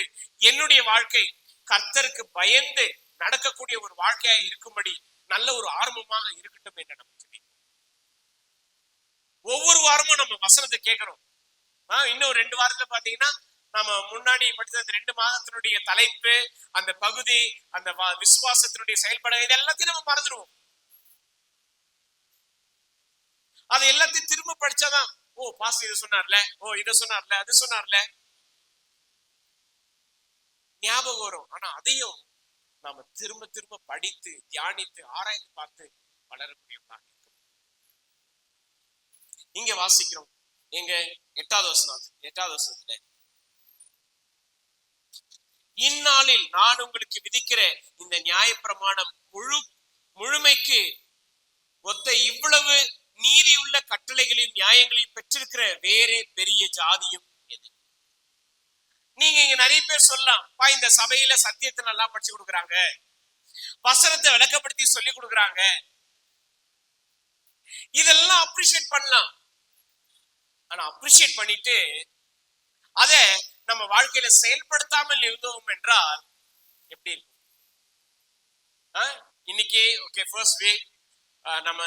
Speaker 1: என்னுடைய வாழ்க்கை கர்த்தருக்கு பயந்து நடக்கக்கூடிய ஒரு வாழ்க்கையா இருக்கும்படி நல்ல ஒரு ஆர்வமாக இருக்கட்டும் என்று நம்ம சொல்லி ஒவ்வொரு வாரமும் நம்ம வசனத்தை கேட்கிறோம். இன்னும் 2 வாரத்துல பாத்தீங்கன்னா நம்ம முன்னாடி படித்த அந்த 2 மாதத்தினுடைய தலைப்பு, அந்த பகுதி, அந்த விசுவாசத்தினுடைய செயல்பாடு, இது எல்லாத்தையும் நம்ம மறந்துடுவோம். அது எல்லாத்தையும் திரும்ப படிச்சாதான், பாஸ் இது சொன்னார்ல, இதை சொன்னார்ல, அது சொன்னார்ல, ஞாபகம் வரும். ஆனா அதையும் நாம திரும்ப திரும்ப படித்து தியானித்து ஆராய்ந்து பார்த்து வளரக்கூடியவர்களாக இருக்கும். இங்க வாசிக்கிறோம், எங்க 8வது வசனத்துல, இந்நாளில் நான் உங்களுக்கு விதிக்கிற இந்த நியாயப்பிரமாணம் முழுமைக்கு ஒத்த இவ்வளவு நீதியுள்ள கட்டளைகளையும் நியாயங்களையும் பெற்றிருக்கிற வேறே பெரிய ஜாதியும் எது? நீங்க இங்க நிறைய பேர் சொல்லலாம், இந்த சபையில சத்தியத்தை நல்லா படிச்சு கொடுக்குறாங்க, வசனத்தை விளக்கப்படுத்தி சொல்லி கொடுக்குறாங்க, இதெல்லாம் அப்ரிஷியேட் பண்ணலாம். ஆனா அப்ரிஷியேட் பண்ணிட்டு அத நம்ம வாழ்க்கையில செயல்படுத்தாமல் இருந்தோம் என்றால் எப்படி இருக்கும்? இன்னைக்கு ஓகே ஃபர்ஸ்ட் வீக் நம்ம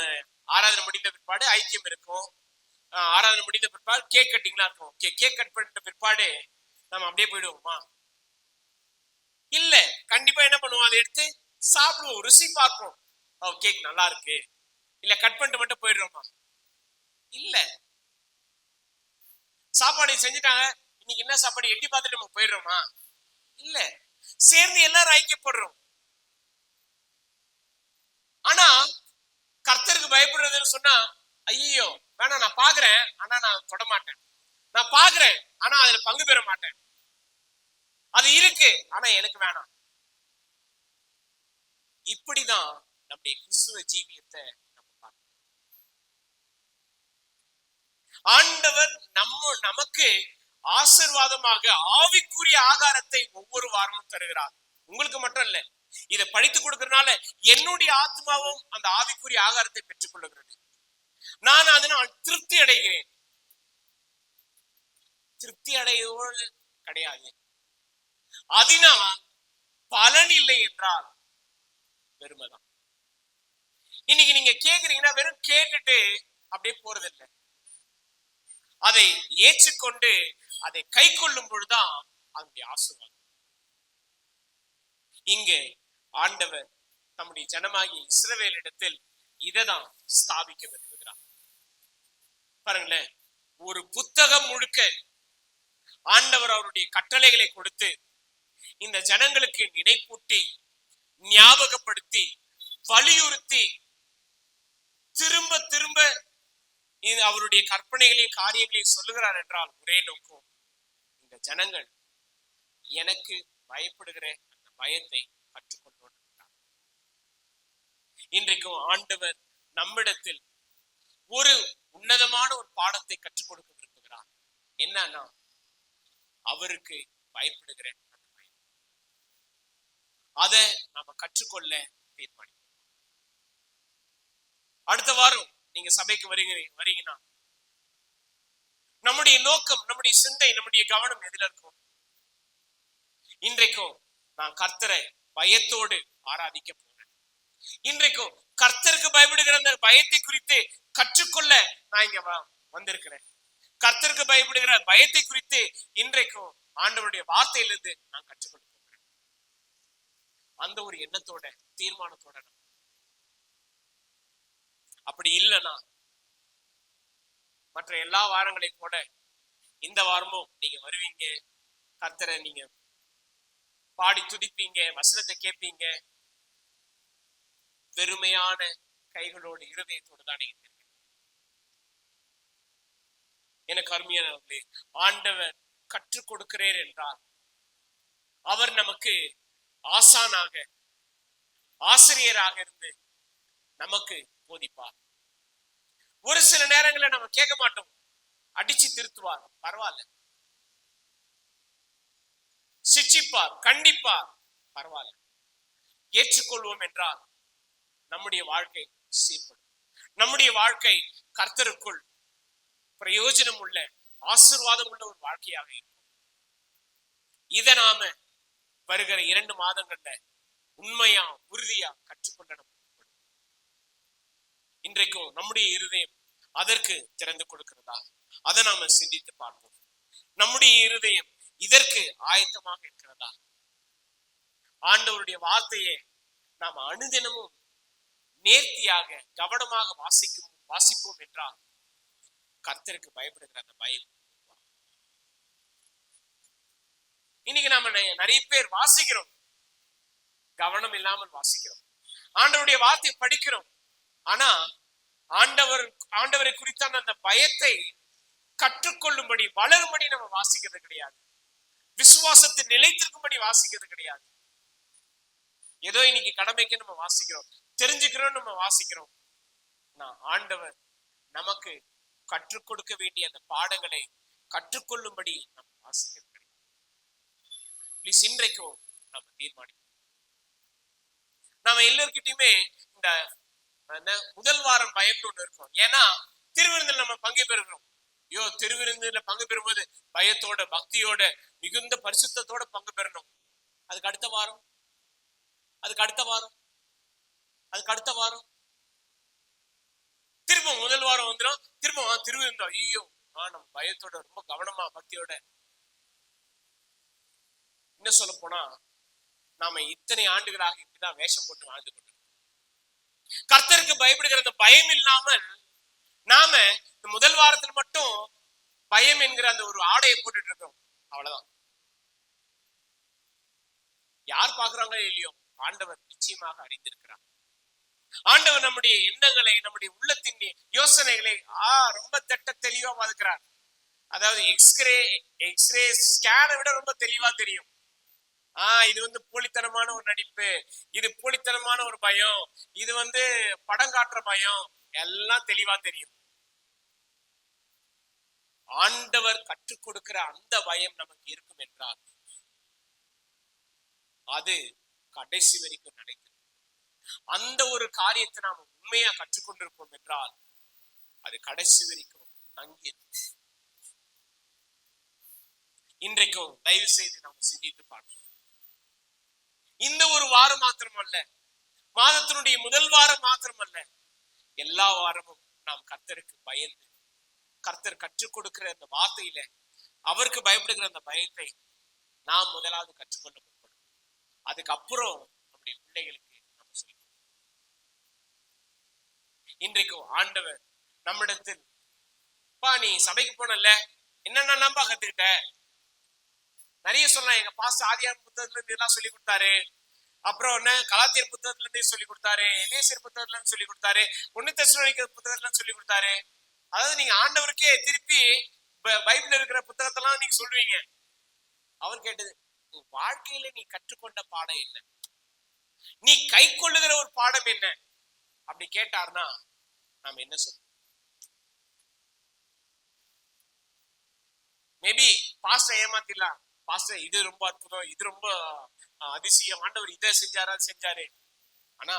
Speaker 1: ஆராதனை முடிந்த பிற்பாடு ஐக்கியம் இருக்கும். ஆராதனை முடிந்த பிற்பாடு கேக் கட்டிங்லாம் இருக்கும். ஓகே, கேக் கட் பண்ணிட்ட பிற்பாடு நம்ம அப்படியே போயிடுவோமா? இல்ல, கண்டிப்பா என்ன பண்ணுவோம், அதை எடுத்து சாப்பிடுவோம், ருசி பார்ப்போம். கேக் நல்லா இருக்கு. இல்ல கட் பண்ணிட்டு மட்டும் போயிடுறோமா? இல்ல, சாப்பாடு செஞ்சுட்டாங்க, இன்னைக்கு என்ன சாப்பாடு எட்டி பார்த்துட்டு நம்ம போயிடுறோமா? இல்ல, சேர்ந்து எல்லாரும் ஐக்கியப்படுறோம். ஆனா கர்த்தருக்கு பயப்படுறதுன்னு சொன்னா, ஐயோ வேணாம், நான் பாக்குறேன் ஆனா நான் தொட மாட்டேன், நான் பாக்குறேன் ஆனா அதுல பங்கு பெற மாட்டேன், அது இருக்கு ஆனா எனக்கு வேணாம். இப்படிதான் நம்முடைய கிறிஸ்துவ ஜீவியத்தை நம்ம பார்க்கணும். ஆண்டவர் நமக்கு ஆசீர்வாதமாக ஆவிக்குரிய ஆகாரத்தை ஒவ்வொரு வாரமும் தருகிறார். உங்களுக்கு மட்டும் இல்ல, இதை படித்து கொடுக்கறதுனால என்னுடைய ஆத்மாவும் அந்த ஆவிக்குரிய ஆகாரத்தை பெற்றுக் கொள்ளுகிறது. நான் அதனால் திருப்தி அடைகிறேன். திருப்தி அடையோடு கிடையாது, அதனால் பலன் இல்லை என்றால் பெருமைதான். இன்னைக்கு நீங்க கேக்குறீங்கன்னா வெறும் கேட்டுட்டு அப்படியே போறதில்லை, அதை ஏற்றுக்கொண்டு அதை கை கொள்ளும் பொழுதுதான் அதனுடைய ஆசீர்வாதம். இங்கே ஆண்டவர் நம்முடைய ஜனமாகிய இஸ்ரவேலிடத்தில் இதைதான் ஸ்தாபிக்க விரும்புகிறார். பாருங்களேன், ஒரு புத்தகம் முழுக்க ஆண்டவர் அவருடைய கட்டளைகளை கொடுத்து இந்த ஜனங்களுக்கு நினைப்பூட்டி ஞாபகப்படுத்தி வலியுறுத்தி திரும்ப திரும்ப அவருடைய கற்பனைகளையும் காரியங்களையும் சொல்லுகிறார் என்றால் ஒரே நோக்கம், இந்த ஜனங்கள் எனக்கு பயப்படுகிற அந்த பயத்தை கற்றுக்கொண்டு. இன்றைக்கும் ஆண்டவர் நம்மிடத்தில் ஒரு உன்னதமான ஒரு பாடத்தை கற்றுக் கொடுக்க விரும்புகிறார். என்னன்னா, அவருக்கு பயப்படுகிற அந்த பயம். அதை நாம கற்றுக்கொள்ள தீர்மானிக்கணும். அடுத்த வாரம் நீங்க சபைக்கு வரீங்கன்னா நம்முடைய நோக்கம், நம்முடைய சிந்தை, நம்முடைய கவனம் எதுல இருக்கும்? இன்றைக்கும் நான் கர்த்தரை பயத்தோடு ஆராதிக்க போறேன். இன்றைக்கும் கர்த்தருக்கு பயப்படுகிற அந்த பயத்தை குறித்து கற்றுக்கொள்ள நான் இங்க வந்திருக்கிறேன். கர்த்தருக்கு பயப்படுகிற பயத்தை குறித்து இன்றைக்கும் ஆண்டவருடைய வார்த்தையிலிருந்து நான் கற்றுக்கொள்ள போகிறேன். அந்த ஒரு எண்ணத்தோட, தீர்மானத்தோட. அப்படி இல்லைன்னா மற்ற எல்லா வாரங்களையும் போல இந்த வாரமும் நீங்க வருவீங்க, கர்த்தரை நீங்க பாடி துதிப்பீங்க, வசனத்தை கேட்பீங்க, பெருமையான கைகளோடு இருதயத்தோடு தான் நீங்க. எனக்கு அருமையானவர்களே, ஆண்டவர் கற்றுக் கொடுக்கிறேன் என்றால் அவர் நமக்கு ஆசானாக, ஆசிரியராக இருந்து நமக்கு போதிப்பார். ஒரு சில நேரங்களில் நம்ம கேட்க மாட்டோம், அடிச்சு திருத்துவார், பரவாயில்ல. சிட்சிப்பார், கண்டிப்பார், பரவாயில்ல. ஏற்றுக்கொள்வோம் என்றால் நம்முடைய வாழ்க்கை சீர்படும். நம்முடைய வாழ்க்கை கர்த்தருக்குள் பிரயோஜனம் உள்ள, ஆசீர்வாதம் உள்ள ஒரு வாழ்க்கையாக இருக்கும். இதை நாம வருகிற 2 மாதங்கள்ல உண்மையா, உறுதியா கற்றுக்கொள்ள நம்ம இன்றைக்கும் நம்முடைய இருதயம் அதற்கு திறந்து கொடுக்கிறதா? அதை நாம சிந்தித்து பார்ப்போம். நம்முடைய இருதயம் இதற்கு ஆயத்தமாக இருக்கிறதா? ஆண்டவருடைய வார்த்தையை நாம் அனுதினமும் நேர்த்தியாக, கவனமாக வாசிப்போம் என்றால் கர்த்தருக்கு பயப்படுகிற அந்த பயம். இன்னைக்கு நாம நிறைய பேர் வாசிக்கிறோம், கவனம் இல்லாமல் வாசிக்கிறோம். ஆண்டவருடைய வார்த்தையை படிக்கிறோம், ஆனா ஆண்டவரை குறித்தான அந்த பயத்தை கற்றுக்கொள்ளும்படி, வளரும்படி நம்ம வாசிக்கிறது கிடையாது. விசுவாசத்தை நிலைத்திருக்கும்படி வாசிக்கிறது கிடையாது. ஏதோ இன்னைக்கு கடமைக்கு நம்ம வாசிக்கிறோம், தெரிஞ்சுக்கிறோம், நம்ம வாசிக்கிறோம். ஆண்டவர் நமக்கு கற்றுக் கொடுக்க வேண்டிய அந்த பாடங்களை கற்றுக்கொள்ளும்படி நம்ம வாசிக்கிறது கிடையாது. பிளீஸ், இன்றைக்கும் நம்ம தீர்மானிக்கணும். நாம எல்லார்கிட்டயுமே இந்த முதல் வாரம் பயம்னு ஒண்ணு இருக்கும். ஏன்னா திருவிருந்தில் நம்ம பங்கு பெறுகிறோம். ஐயோ, திருவிருந்தில பங்கு பெறும்போது பயத்தோட, பக்தியோட, மிகுந்த பரிசுத்தத்தோட பங்கு பெறணும். அதுக்கு அடுத்த வாரம் அதுக்கு அடுத்த வாரம் திரும்ப முதல் வாரம் வந்துடும், திரும்ப திருவிருந்தோம். ஐயோ நம்ம பயத்தோட ரொம்ப கவனமா பக்தியோட. என்ன சொல்ல போனா நாம இத்தனை ஆண்டுகளாக இப்படிதான் வேஷம் போட்டு வாழ்ந்து கொண்டு கர்த்தருக்கு பயப்படுகிற அந்த பயம் இல்லாமல் நாம முதல் வாரத்தில் மட்டும் பயம் என்கிற அந்த ஒரு ஆடையை போட்டுட்டு இருக்கோம். அவ்வளவுதான். யார் பாக்குறாங்களோ இல்லையோ ஆண்டவர் நிச்சயமாக அறிந்திருக்கிறார். ஆண்டவர் நம்முடைய எண்ணங்களை, நம்முடைய உள்ளத்தின் யோசனைகளை ரொம்ப தெளிவா பாதுக்கிறார். அதாவது எக்ஸ்ரே ஸ்கேனை விட ரொம்ப தெளிவா தெரியும். இது போலித்தனமான ஒரு நடிப்பு, இது போலித்தனமான ஒரு பயம், இது படம் காட்டுற பயம், எல்லாம் தெளிவா தெரியும். ஆண்டவர் கற்றுக் கொடுக்கிற அந்த பயம் நமக்கு இருக்கும் என்றால் அது கடைசி வரைக்கும் நடக்கும். அந்த ஒரு காரியத்தை நாம் உண்மையா கற்றுக்கொண்டிருப்போம் என்றால் அது கடைசி வரைக்கும் தங்கியது. இன்றைக்கும் தயவு செய்து நாம் சிந்தித்து பார்ப்போம். இந்த ஒரு வாரம் மாத்திரமல்ல, மாதத்தினுடைய முதல் வாரம் மாத்திரமல்ல, எல்லா வாரமும் நாம் கர்த்தருக்கு பயந்து, கர்த்தர் கற்றுக் கொடுக்கிற அந்த வார்த்தையில அவருக்கு பயப்படுகிற அந்த பயத்தை நாம் முதலாவது கற்றுக்கொள்ள முற்படும். அதுக்கப்புறம் நம்முடைய பிள்ளைகளுக்கு நம்ம சொல்லி. இன்றைக்கும் ஆண்டவர் நம்மிடத்தில், நீ சபைக்கு போனல, என்னென்னலாம் கத்துக்கிட்ட? நிறைய சொல்லலாம். எங்க பாஸ்டர் ஆதியாகம புத்தகத்துல இருந்து எல்லாம் சொல்லி கொடுத்தாரு, அப்புறம் என்ன கலாத்தியர் புத்தகத்துல இருந்தே சொல்லி கொடுத்தாரு, எபேசியர் புத்தகத்துல இருந்து சொல்லி கொடுத்தாரு, 1 தெசலோனிக்கேயர் புத்தகத்துல சொல்லி கொடுத்தாரு. அதாவது நீங்க ஆண்டவருக்கே திருப்பி பைபிள்ல இருக்கிற புத்தகத்தெல்லாம் நீங்க சொல்றீங்க. அவர் கேட்டது, வாழ்க்கையில நீ கற்றுக்கொண்ட பாடம் என்ன, நீ கை கொள்ளுகிற ஒரு பாடம் என்ன அப்படி கேட்டார்னா நாம என்ன சொல்றோம்? மேபி பாஸ்டர் ஏமாத்திடலாம், பாஸ்டர் இது ரொம்ப அற்புதம், இது ரொம்ப அதிசயம், ஆண்டவர் இதை செஞ்சாரு. ஆனா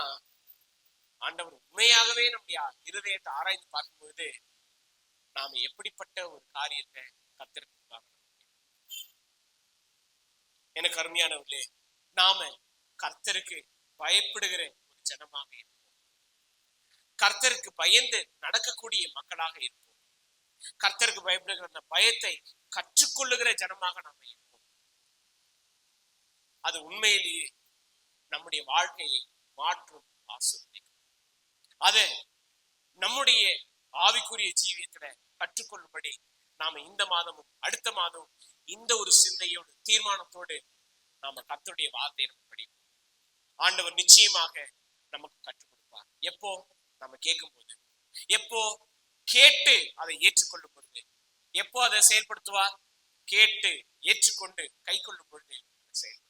Speaker 1: ஆண்டவர் உண்மையாகவே நம்முடைய இருதயத்தை ஆராய்ந்து பார்க்கும்போது நாம எப்படிப்பட்ட ஒரு காரியத்தை கத்திருக்காங்க. எனக்கு அருமையானவர்களே, நாம கர்த்தருக்கு பயப்படுகிற ஒரு ஜனமாக இருப்போம். கர்த்தருக்கு பயந்து நடக்கக்கூடிய மக்களாக இருப்போம். கர்த்தருக்கு பயப்படுகிற அந்த பயத்தை கற்றுக்கொள்ளுகிற ஜனமாக நாம இருப்போம். அது உண்மையிலேயே நம்முடைய வாழ்க்கையை மாற்றும் ஆசீர்வதிக்கும். அது நம்முடைய ஆவிக்குரிய ஜீவியத்துல கற்றுக்கொள்ளும்படி நாம இந்த மாதமும் அடுத்த மாதமும் இந்த ஒரு சிந்தையோடு தீர்மானத்தோடு நாம கர்த்தருடைய வார்த்தையை நம்ம படிப்போம். ஆண்டவர் நிச்சயமாக நமக்கு கற்றுக் கொடுப்பார். எப்போ? நம்ம கேட்கும் போது, எப்போ கேட்டு அதை ஏற்றுக்கொள்ளும் பொழுது, எப்போ அதை செயல்படுத்துவார்? கேட்டு ஏற்றுக்கொண்டு கை கொள்ளும் பொழுது செயல்.